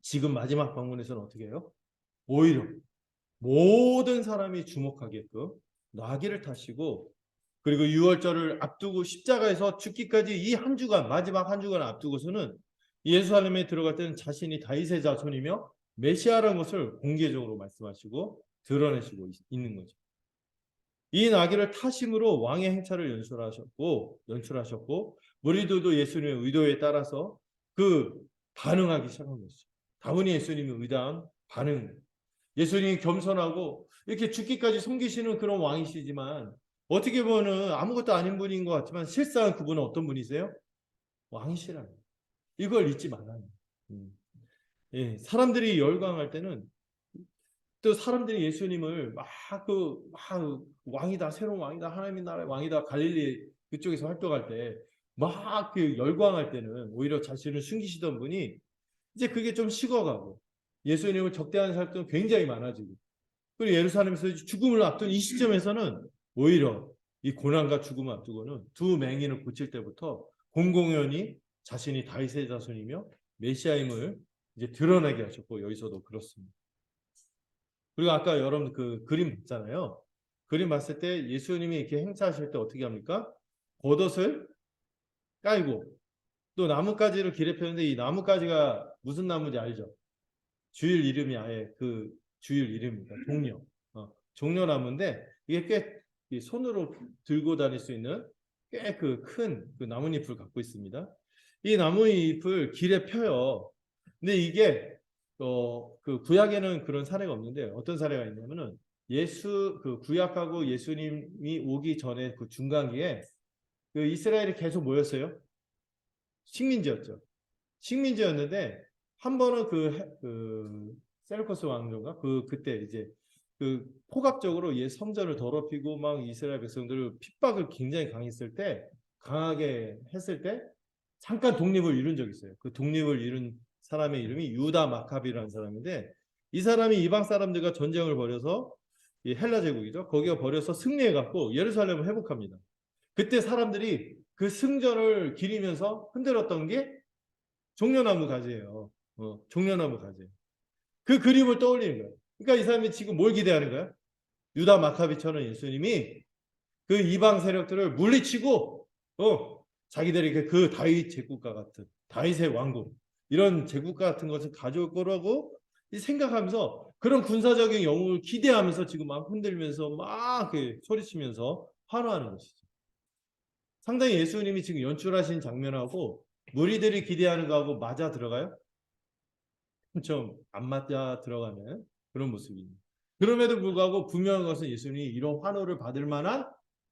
지금 마지막 방문에서는 어떻게 해요? 오히려 모든 사람이 주목하게끔 나귀를 타시고 그리고 6월절을 앞두고 십자가에서 죽기까지 이 한 주간 마지막 한 주간 앞두고서는 예루살렘에 들어갈 때는 자신이 다윗의 자손이며 메시아라는 것을 공개적으로 말씀하시고 드러내시고 있는 거죠. 이 나귀를 타심으로 왕의 행차를 연출하셨고 무리들도 예수님의 의도에 따라서 그 반응하기 시작한 것이죠. 다분히 예수님의 의도한 반응. 예수님이 겸손하고 이렇게 죽기까지 섬기시는 그런 왕이시지만 어떻게 보면 아무것도 아닌 분인 것 같지만 실상 그분은 어떤 분이세요? 왕이시라는 거예요. 이걸 잊지 말아요. 예, 사람들이 열광할 때는 또 사람들이 예수님을 막 왕이다, 새로운 왕이다, 하나님의 나라의 왕이다, 갈릴리 그쪽에서 활동할 때 막 그 열광할 때는 오히려 자신을 숨기시던 분이 이제 그게 좀 식어가고 예수님을 적대하는 사람들은 굉장히 많아지고 그리고 예루살렘에서 죽음을 앞둔 이 시점에서는 오히려 이 고난과 죽음을 앞두고는 두 맹인을 고칠 때부터 공공연히 자신이 다윗의 자손이며 메시아임을 이제 드러내게 하셨고 여기서도 그렇습니다. 그리고 아까 여러분 그 그림 봤잖아요. 그림 봤을 때 예수님이 이렇게 행차하실 때 어떻게 합니까? 겉옷을 깔고 또 나뭇가지를 길에 펴는데 이 나뭇가지가 무슨 나무인지 알죠? 주일 이름이 아예 그 주일 이름입니다. 종려. 종려나무인데 이게 꽤 이 손으로 들고 다닐 수 있는 꽤 그 큰 그 나뭇잎을 갖고 있습니다. 이 나뭇잎을 길에 펴요. 근데 이게 그 구약에는 그런 사례가 없는데 어떤 사례가 있냐면은 그 구약하고 예수님이 오기 전에 그 중간기에 그 이스라엘이 계속 모였어요. 식민지였죠. 식민지였는데 한 번은 그 셀루커스 왕조가 그때 이제 그 포갑적으로 성전을 더럽히고 막 이스라엘 백성들을 핍박을 굉장히 강하게 했을 때 잠깐 독립을 이룬 적이 있어요. 그 독립을 이룬 사람의 이름이 유다 마카비라는 사람인데 이 사람이 이방 사람들과 전쟁을 벌여서 이 헬라 제국이죠. 거기가 벌여서 승리해 갖고 예루살렘을 회복합니다. 그때 사람들이 그 승전을 기리면서 흔들었던 게 종려나무 가지예요. 종려나무 가지. 그 그림을 떠올리는 거예요. 그러니까 이 사람이 지금 뭘 기대하는 거야? 유다 마카비처럼 예수님이 그 이방 세력들을 물리치고 자기들이 그 다윗 제국과 같은 다윗의 왕국 이런 제국과 같은 것을 가져올 거라고 생각하면서 그런 군사적인 영웅을 기대하면서 지금 막 흔들면서 막 소리치면서 환호하는 것이죠. 상당히 예수님이 지금 연출하신 장면하고 무리들이 기대하는 거하고 맞아 들어가요? 좀 안 맞아 들어가는 그런 모습입니다. 그럼에도 불구하고 분명한 것은 예수님이 이런 환호를 받을 만한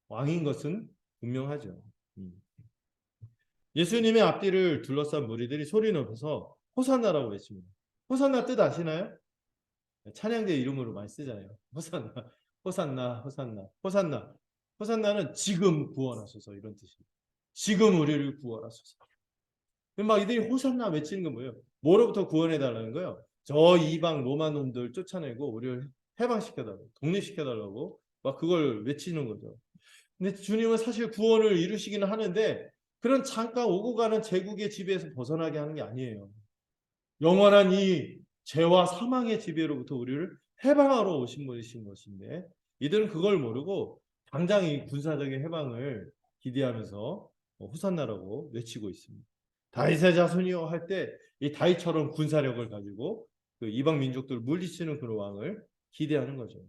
왕인 것은 분명하죠. 예수님의 앞뒤를 둘러싼 무리들이 소리 높여서 호산나라고 외칩니다. 호산나 뜻 아시나요? 찬양대 이름으로 많이 쓰잖아요. 호산나, 호산나, 호산나, 호산나. 호산나는 지금 구원하소서 이런 뜻입니다. 지금 우리를 구원하소서. 막 이들이 호산나 외치는 건 뭐예요? 뭐로부터 구원해 달라는 거예요? 저 이방 로마 놈들 쫓아내고 우리를 해방시켜달라고, 독립시켜달라고 막 그걸 외치는 거죠. 근데 주님은 사실 구원을 이루시기는 하는데 그런 잠깐 오고 가는 제국의 지배에서 벗어나게 하는 게 아니에요. 영원한 이 죄와 사망의 지배로부터 우리를 해방하러 오신 분이신 것인데 이들은 그걸 모르고 당장 이 군사적인 해방을 기대하면서 호산나라고 외치고 있습니다. 다윗의 자손이여 할 때 이 다윗처럼 군사력을 가지고 그 이방 민족들을 물리치는 그런 왕을 기대하는 거죠.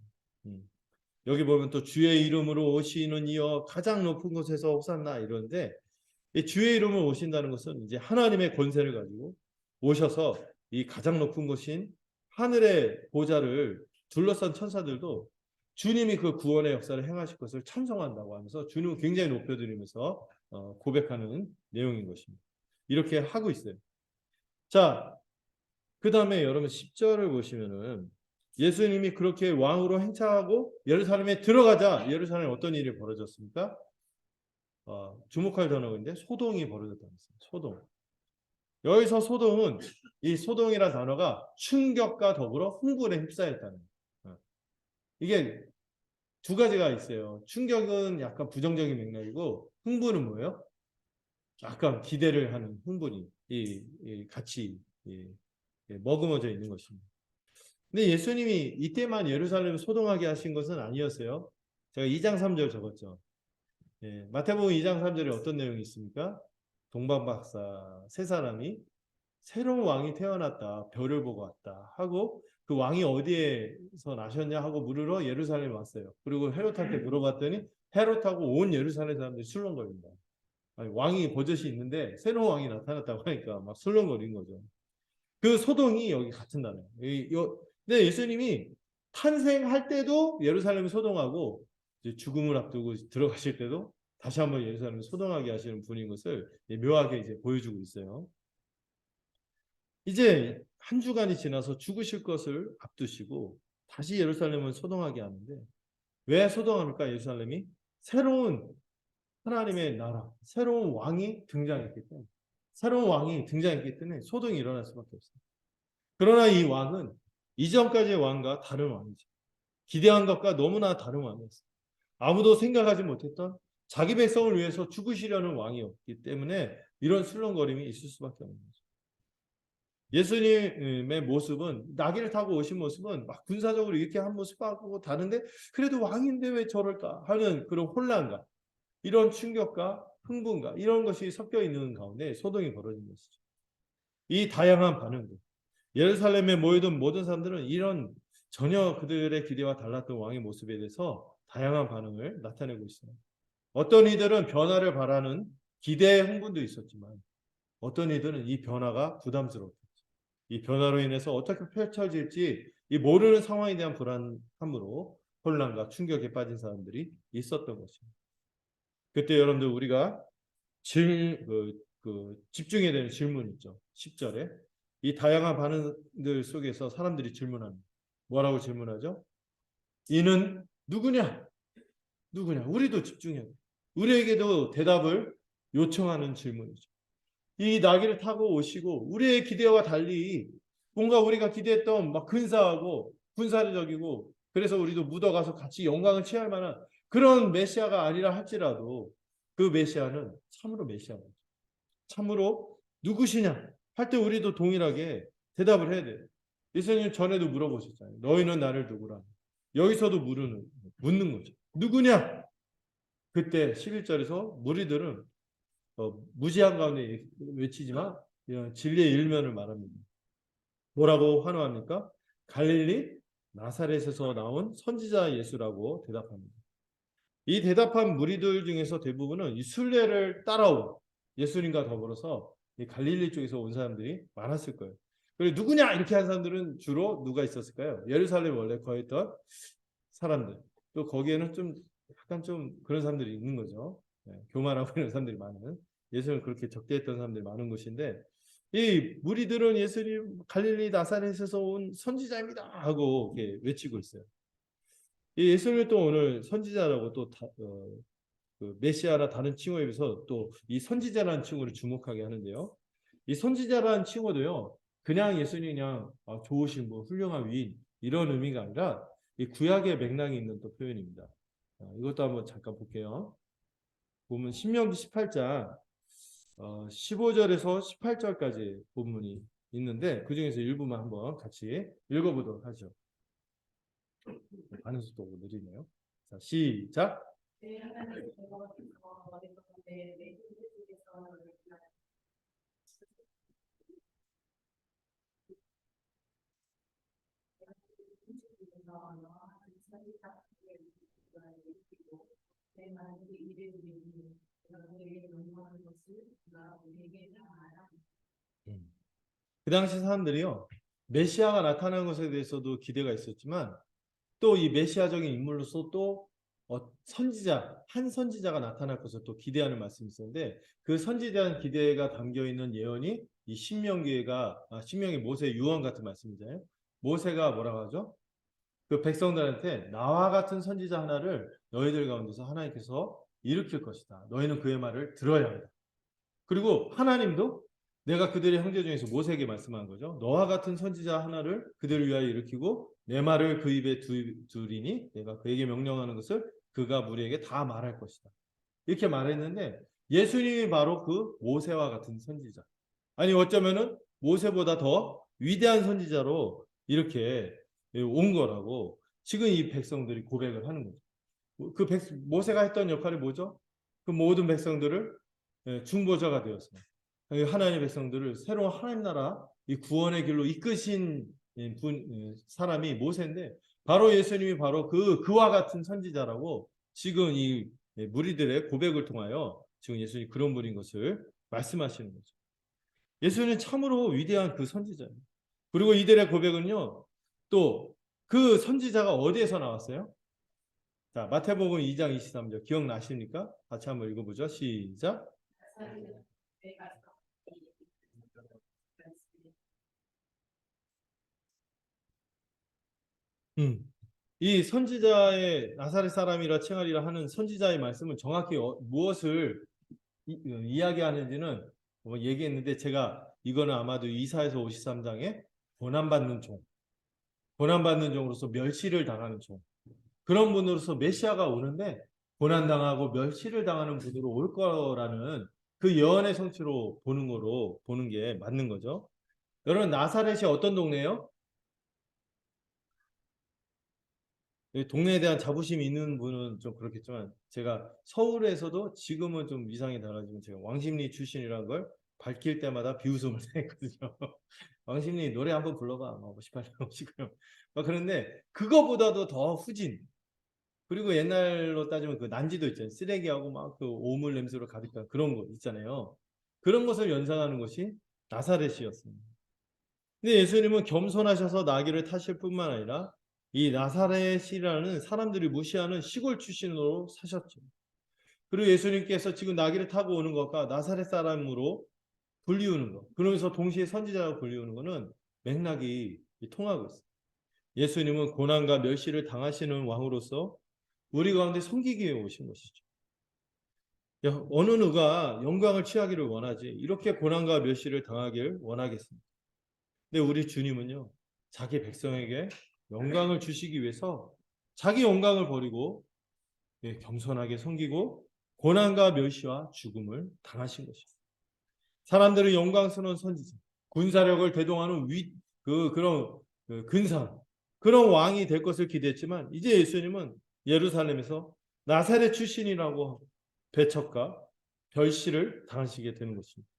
여기 보면 또 주의 이름으로 오시는 이여 가장 높은 곳에서 호산나 이러는데 이 주의 이름으로 오신다는 것은 이제 하나님의 권세를 가지고 오셔서 이 가장 높은 곳인 하늘의 보좌를 둘러싼 천사들도 주님이 그 구원의 역사를 행하실 것을 찬송한다고 하면서 주님을 굉장히 높여드리면서 고백하는 내용인 것입니다. 이렇게 하고 있어요. 자, 그 다음에 여러분 10절을 보시면은 예수님이 그렇게 왕으로 행차하고 예루살렘에 들어가자 예루살렘에 어떤 일이 벌어졌습니까? 주목할 단어인데 소동이 벌어졌다는 거예요. 소동. 여기서 소동은 이 소동이라는 단어가 충격과 더불어 흥분에 휩싸였다는 거예요. 이게 두 가지가 있어요. 충격은 약간 부정적인 맥락이고 흥분은 뭐예요? 약간 기대를 하는 흥분이 같이 머금어져 있는 것입니다. 근데 예수님이 이때만 예루살렘을 소동하게 하신 것은 아니었어요. 제가 2장 3절 적었죠. 마태복음 2장 3절에 어떤 내용이 있습니까? 동방박사 세 사람이 새로운 왕이 태어났다. 별을 보고 왔다. 하고 그 왕이 어디에서 나셨냐 하고 물으러 예루살렘에 왔어요. 그리고 헤롯한테 물어봤더니 헤롯하고 온 예루살렘 사람들이 술렁거립니다. 아니, 왕이 버젓이 있는데 새로운 왕이 나타났다고 하니까 막 술렁거린 거죠. 그 소동이 여기 같은 나라예요. 근데 예수님이 탄생할 때도 예루살렘이 소동하고 이제 죽음을 앞두고 들어가실 때도 다시 한번 예루살렘을 소동하게 하시는 분인 것을 묘하게 이제 보여주고 있어요. 이제 한 주간이 지나서 죽으실 것을 앞두시고 다시 예루살렘을 소동하게 하는데 왜 소동합니까? 예루살렘이 새로운 하나님의 나라, 새로운 왕이 등장했기 때문에 새로운 왕이 등장했기 때문에 소동이 일어날 수밖에 없어요. 그러나 이 왕은 이전까지의 왕과 다른 왕이죠. 기대한 것과 너무나 다른 왕이었어요. 아무도 생각하지 못했던 자기 백성을 위해서 죽으시려는 왕이었기 때문에 이런 술렁거림이 있을 수밖에 없는 거죠. 예수님의 모습은 나귀를 타고 오신 모습은 막 군사적으로 이렇게 한 모습하고 다른데 그래도 왕인데 왜 저럴까 하는 그런 혼란감, 이런 충격과 흥분과 이런 것이 섞여 있는 가운데 소동이 벌어진 것이죠. 이 다양한 반응들, 예루살렘에 모이던 모든 사람들은 이런 전혀 그들의 기대와 달랐던 왕의 모습에 대해서 다양한 반응을 나타내고 있어요. 어떤 이들은 변화를 바라는 기대의 흥분도 있었지만 어떤 이들은 이 변화가 부담스럽고 이 변화로 인해서 어떻게 펼쳐질지 이 모르는 상황에 대한 불안함으로 혼란과 충격에 빠진 사람들이 있었던 것입니다. 그때 여러분들 우리가 집중해야 되는 질문 있죠. 10절에 이 다양한 반응들 속에서 사람들이 질문합니다. 뭐라고 질문하죠? 이는 누구냐? 누구냐? 우리도 집중해야 돼. 우리에게도 대답을 요청하는 질문이죠. 이 나귀를 타고 오시고 우리의 기대와 달리 뭔가 우리가 기대했던 막 근사하고 군사적이고 그래서 우리도 묻어가서 같이 영광을 취할 만한 그런 메시아가 아니라 할지라도 그 메시아는 참으로 메시아입니다. 참으로 누구시냐 할 때 우리도 동일하게 대답을 해야 돼요. 예수님 전에도 물어보셨잖아요. 너희는 나를 누구라? 여기서도 묻는 거죠. 누구냐? 그때 11절에서 무리들은 무지한 가운데 외치지만 진리의 일면을 말합니다. 뭐라고 환호합니까? 갈릴리 나사렛에서 나온 선지자 예수라고 대답합니다. 이 대답한 무리들 중에서 대부분은 이 순례를 따라온 예수님과 더불어서 이 갈릴리 쪽에서 온 사람들이 많았을 거예요. 그리고 누구냐 이렇게 한 사람들은 주로 누가 있었을까요? 예루살렘 원래 거했던 사람들. 또 거기에는 좀 약간 좀 그런 사람들이 있는 거죠. 교만하고 이런 사람들이 많은. 예수님을 그렇게 적대했던 사람들이 많은 곳인데 이 무리들은 예수님 갈릴리 나사렛에서 온 선지자입니다 하고 이렇게 외치고 있어요. 이 예수님을 또 오늘 선지자라고 또 그 메시아나 다른 칭호에 비해서 또 이 선지자라는 칭호를 주목하게 하는데요. 이 선지자라는 칭호도요. 그냥 예수님 그냥 좋으신 분, 훌륭한 위인 이런 의미가 아니라 이 구약의 맥락이 있는 또 표현입니다. 이것도 한번 잠깐 볼게요. 보면 신명기 18장 15절에서 18절까지 본문이 있는데 그 중에서 일부만 한번 같이 읽어보도록 하죠. 반응 속도가 느리네요. 자, 시작. 그 당시 사람들이요 메시아가 나타나는 것에 대해서도 기대가 있었지만 또 이 메시아적인 인물로서 또 선지자 한 선지자가 나타날 것을 또 기대하는 말씀이 있었는데 그 선지자의 기대가 담겨 있는 예언이 이 신명기 모세 유언 같은 말씀이잖아요. 모세가 뭐라고 하죠? 그 백성들한테 나와 같은 선지자 하나를 너희들 가운데서 하나님께서 일으킬 것이다. 너희는 그의 말을 들어야 한다. 그리고 하나님도 내가 그들의 형제 중에서 모세에게 말씀한 거죠. 너와 같은 선지자 하나를 그들을 위하여 일으키고 내 말을 그 입에 두리니 내가 그에게 명령하는 것을 그가 무리에게 다 말할 것이다. 이렇게 말했는데 예수님이 바로 그 모세와 같은 선지자. 아니 어쩌면은 모세보다 더 위대한 선지자로 이렇게 온 거라고 지금 이 백성들이 고백을 하는 거죠. 모세가 했던 역할이 뭐죠? 그 모든 백성들을 중보자가 되었습니다. 하나님의 백성들을 새로운 하나님 나라 이 구원의 길로 이끄신 사람이 모세인데 바로 예수님이 바로 그와 같은 선지자라고 지금 이 무리들의 고백을 통하여 지금 예수님이 그런 분인 것을 말씀하시는 거죠. 예수님은 참으로 위대한 그 선지자예요. 그리고 이들의 고백은요, 또 그 선지자가 어디에서 나왔어요? 자, 마태복음 2장 23절 기억나십니까? 같이 한번 읽어보죠. 시작. 이 선지자의 나사렛 사람이라 칭하리라 하는 선지자의 말씀은 정확히 무엇을 이야기하는지는 뭐 얘기했는데 제가 이거는 아마도 이사에서 53장에 고난받는 종, 고난받는 종으로서 멸시를 당하는 종, 그런 분으로서 메시아가 오는데 고난당하고 멸시를 당하는 분으로 올 거라는 그 예언의 성취로 보는 게 맞는 거죠. 여러분 나사렛이 어떤 동네예요? 동네에 대한 자부심이 있는 분은 좀 그렇겠지만 제가 서울에서도 지금은 좀 위상이 달라지면 제가 왕십리 출신이라는 걸 밝힐 때마다 비웃음을 당했거든요. 왕십리 노래 한번 불러봐. 58년 오시고요. 그런데 그거보다도 더 후진. 그리고 옛날로 따지면 그 난지도 있잖아요. 쓰레기하고 막 그 오물 냄새로 가득한 그런 거 있잖아요. 그런 것을 연상하는 것이 나사렛이었습니다. 근데 예수님은 겸손하셔서 나귀를 타실 뿐만 아니라 이 나사렛이라는 사람들이 무시하는 시골 출신으로 사셨죠. 그리고 예수님께서 지금 나귀를 타고 오는 것과 나사렛 사람으로 불리우는 것, 그러면서 동시에 선지자라고 불리우는 것은 맥락이 통하고 있어요. 예수님은 고난과 멸시를 당하시는 왕으로서 우리 가운데 섬기기 위해 오신 것이죠. 어느 누가 영광을 취하기를 원하지 이렇게 고난과 멸시를 당하길 원하겠습니다. 근데 우리 주님은요, 자기 백성에게 영광을 주시기 위해서 자기 영광을 버리고 겸손하게 섬기고 고난과 멸시와 죽음을 당하신 것입니다. 사람들은 영광스러운 선지자, 군사력을 대동하는 그런 근사, 그런 왕이 될 것을 기대했지만 이제 예수님은 예루살렘에서 나사렛 출신이라고 배척과 별시를 당하시게 되는 것입니다.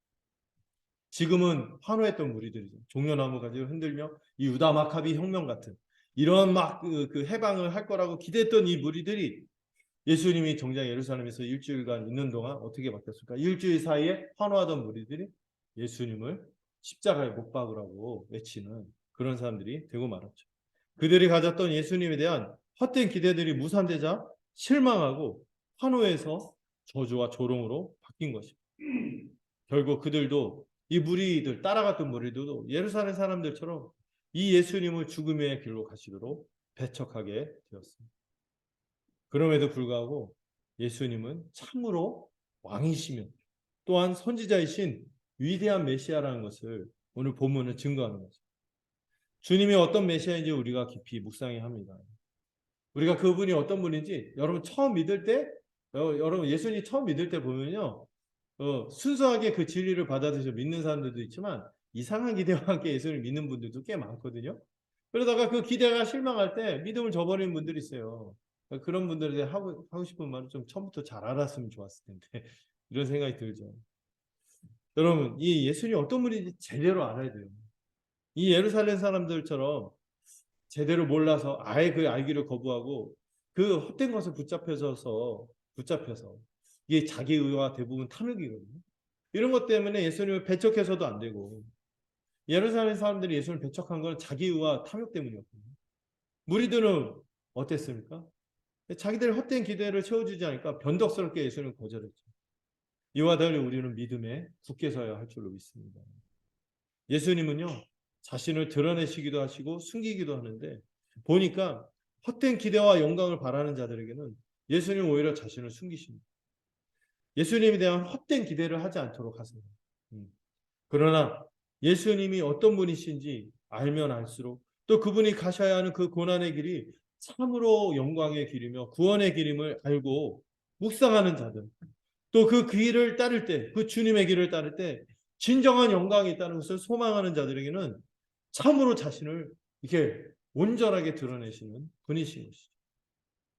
지금은 환호했던 무리들이죠. 종려나무 가지고 흔들며 이 유다 마카비 혁명 같은 이런 막 그 해방을 할 거라고 기대했던 이 무리들이 예수님이 정작 예루살렘에서 일주일간 있는 동안 어떻게 바뀌었을까? 일주일 사이에 환호하던 무리들이 예수님을 십자가에 못 박으라고 외치는 그런 사람들이 되고 말았죠. 그들이 가졌던 예수님에 대한 헛된 기대들이 무산되자 실망하고 환호에서 저주와 조롱으로 바뀐 것입니다. 결국 그들도 이 무리들 따라갔던 무리들도 예루살렘 사람들처럼 이 예수님을 죽음의 길로 가시도록 배척하게 되었습니다. 그럼에도 불구하고 예수님은 참으로 왕이시며 또한 선지자이신 위대한 메시아라는 것을 오늘 본문은 증거하는 거죠. 주님이 어떤 메시아인지 우리가 깊이 묵상해야 합니다. 우리가 그분이 어떤 분인지 여러분 처음 믿을 때 여러분 예수님 처음 믿을 때 보면요 순수하게 그 진리를 받아들여서 믿는 사람들도 있지만 이상한 기대와 함께 예수님을 믿는 분들도 꽤 많거든요. 그러다가 그 기대가 실망할 때 믿음을 저버리는 분들이 있어요. 그런 분들에 대해 하고 싶은 말은 좀 처음부터 잘 알았으면 좋았을 텐데 이런 생각이 들죠. 여러분 이 예수님이 어떤 분인지 제대로 알아야 돼요. 이 예루살렘 사람들처럼 제대로 몰라서 아예 그 알기를 거부하고 그 헛된 것을 붙잡혀서 이게 자기 의와 대부분 탐욕이거든요. 이런 것 때문에 예수님을 배척해서도 안 되고 예루살렘 사람들이 예수님을 배척한 건 자기 의와 탐욕 때문이었거든요. 무리들은 어땠습니까? 자기들 헛된 기대를 채워주지 않으니까 변덕스럽게 예수님을 거절했죠. 이와 달리 우리는 믿음에 굳게 서야 할 줄로 믿습니다. 예수님은요 자신을 드러내시기도 하시고 숨기기도 하는데 보니까 헛된 기대와 영광을 바라는 자들에게는 예수님은 오히려 자신을 숨기십니다. 예수님에 대한 헛된 기대를 하지 않도록 하세요. 그러나 예수님이 어떤 분이신지 알면 알수록 또 그분이 가셔야 하는 그 고난의 길이 참으로 영광의 길이며 구원의 길임을 알고 묵상하는 자들, 또 그 길을 따를 때, 그 주님의 길을 따를 때 진정한 영광이 있다는 것을 소망하는 자들에게는 참으로 자신을 이렇게 온전하게 드러내시는 분이신 것이죠.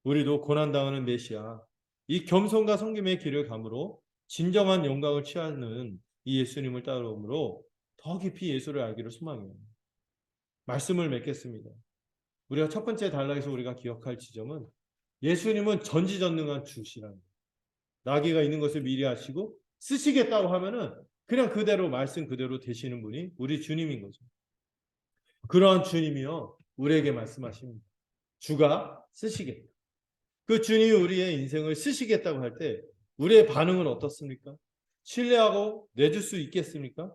우리도 고난당하는 메시아, 이 겸손과 섬김의 길을 감으로 진정한 영광을 취하는 이 예수님을 따르므로 더 깊이 예수를 알기를 소망해요. 말씀을 맺겠습니다. 우리가 첫 번째 단락에서 우리가 기억할 지점은 예수님은 전지전능한 주시라는 거예요. 나귀가 있는 것을 미리 아시고 쓰시겠다고 하면은 그냥 그대로 말씀 그대로 되시는 분이 우리 주님인 거죠. 그런 주님이요 우리에게 말씀하십니다. 주가 쓰시겠다. 그 주님이 우리의 인생을 쓰시겠다고 할 때 우리의 반응은 어떻습니까? 신뢰하고 내줄 수 있겠습니까?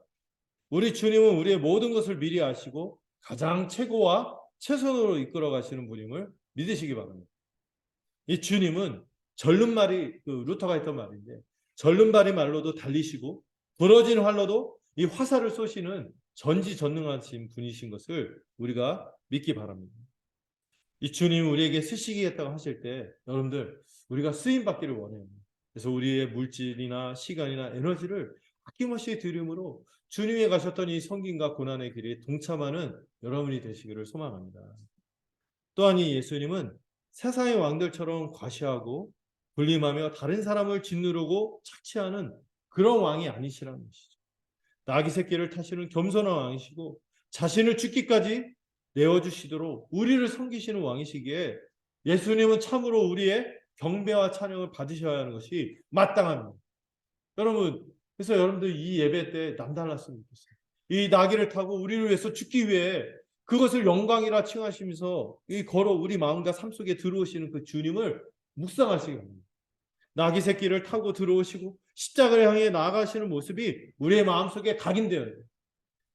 우리 주님은 우리의 모든 것을 미리 아시고 가장 최고와 최선으로 이끌어 가시는 분임을 믿으시기 바랍니다. 이 주님은 절름발이 루터가 했던 말인데 절름발이 말로도 달리시고 부러진 활로도 이 화살을 쏘시는 전지전능하신 분이신 것을 우리가 믿기 바랍니다. 이 주님 우리에게 쓰시겠다고 하실 때 여러분들 우리가 쓰임 받기를 원해요. 그래서 우리의 물질이나 시간이나 에너지를 아낌없이 드림으로 주님이 가셨던 이 성김과 고난의 길에 동참하는 여러분이 되시기를 소망합니다. 또한 이 예수님은 세상의 왕들처럼 과시하고 군림하며 다른 사람을 짓누르고 착취하는 그런 왕이 아니시라는 것이죠. 나귀 새끼를 타시는 겸손한 왕이시고 자신을 죽기까지 내어주시도록 우리를 섬기시는 왕이시기에 예수님은 참으로 우리의 경배와 찬양을 받으셔야 하는 것이 마땅합니다. 여러분, 그래서 여러분들 이 예배 때 남달랐으면 좋겠어요. 이 나귀를 타고 우리를 위해서 죽기 위해 그것을 영광이라 칭하시면서 이 걸어 우리 마음과 삶 속에 들어오시는 그 주님을 묵상하시기 바랍니다. 나귀 새끼를 타고 들어오시고 십자가를 향해 나아가시는 모습이 우리의 마음속에 각인되어야 돼요.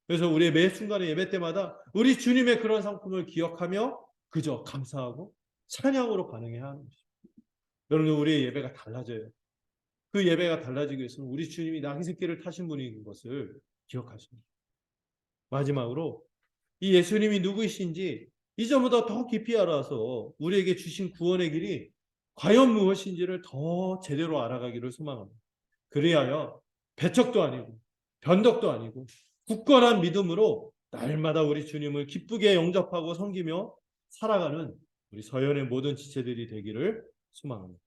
그래서 우리의 매 순간의 예배 때마다 우리 주님의 그런 상품을 기억하며 그저 감사하고 찬양으로 반응해야 하는 것입니다. 여러분 우리의 예배가 달라져요. 그 예배가 달라지기 위해서는 우리 주님이 나귀 새끼를 타신 분인 것을 기억하십니다. 마지막으로 이 예수님이 누구이신지 이전보다 더 깊이 알아서 우리에게 주신 구원의 길이 과연 무엇인지를 더 제대로 알아가기를 소망합니다. 그리하여 배척도 아니고 변덕도 아니고 굳건한 믿음으로 날마다 우리 주님을 기쁘게 영접하고 섬기며 살아가는 우리 서연의 모든 지체들이 되기를 소망합니다.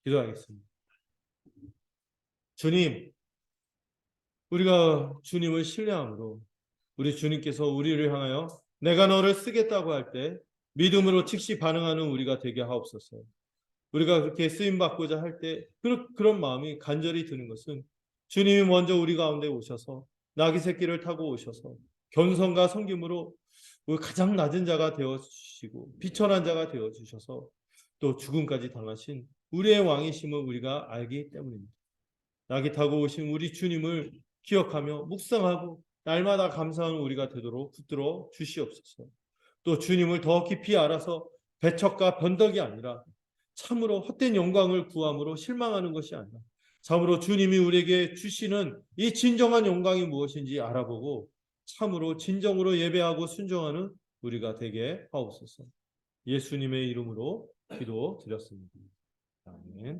기도하겠습니다. 주님, 우리가 주님을 신뢰함으로 우리 주님께서 우리를 향하여 내가 너를 쓰겠다고 할 때 믿음으로 즉시 반응하는 우리가 되게 하옵소서. 우리가 그렇게 쓰임받고자 할 때 그런 마음이 간절히 드는 것은 주님이 먼저 우리 가운데 오셔서 나귀 새끼를 타고 오셔서 겸손과 섬김으로 가장 낮은 자가 되어주시고 비천한 자가 되어주셔서 또 죽음까지 당하신 우리의 왕이심을 우리가 알기 때문입니다. 나귀 타고 오신 우리 주님을 기억하며 묵상하고 날마다 감사하는 우리가 되도록 붙들어 주시옵소서. 또 주님을 더 깊이 알아서 배척과 변덕이 아니라 참으로 헛된 영광을 구함으로 실망하는 것이 아니라 참으로 주님이 우리에게 주시는 이 진정한 영광이 무엇인지 알아보고 참으로 진정으로 예배하고 순종하는 우리가 되게 하옵소서. 예수님의 이름으로 기도드렸습니다. 아멘.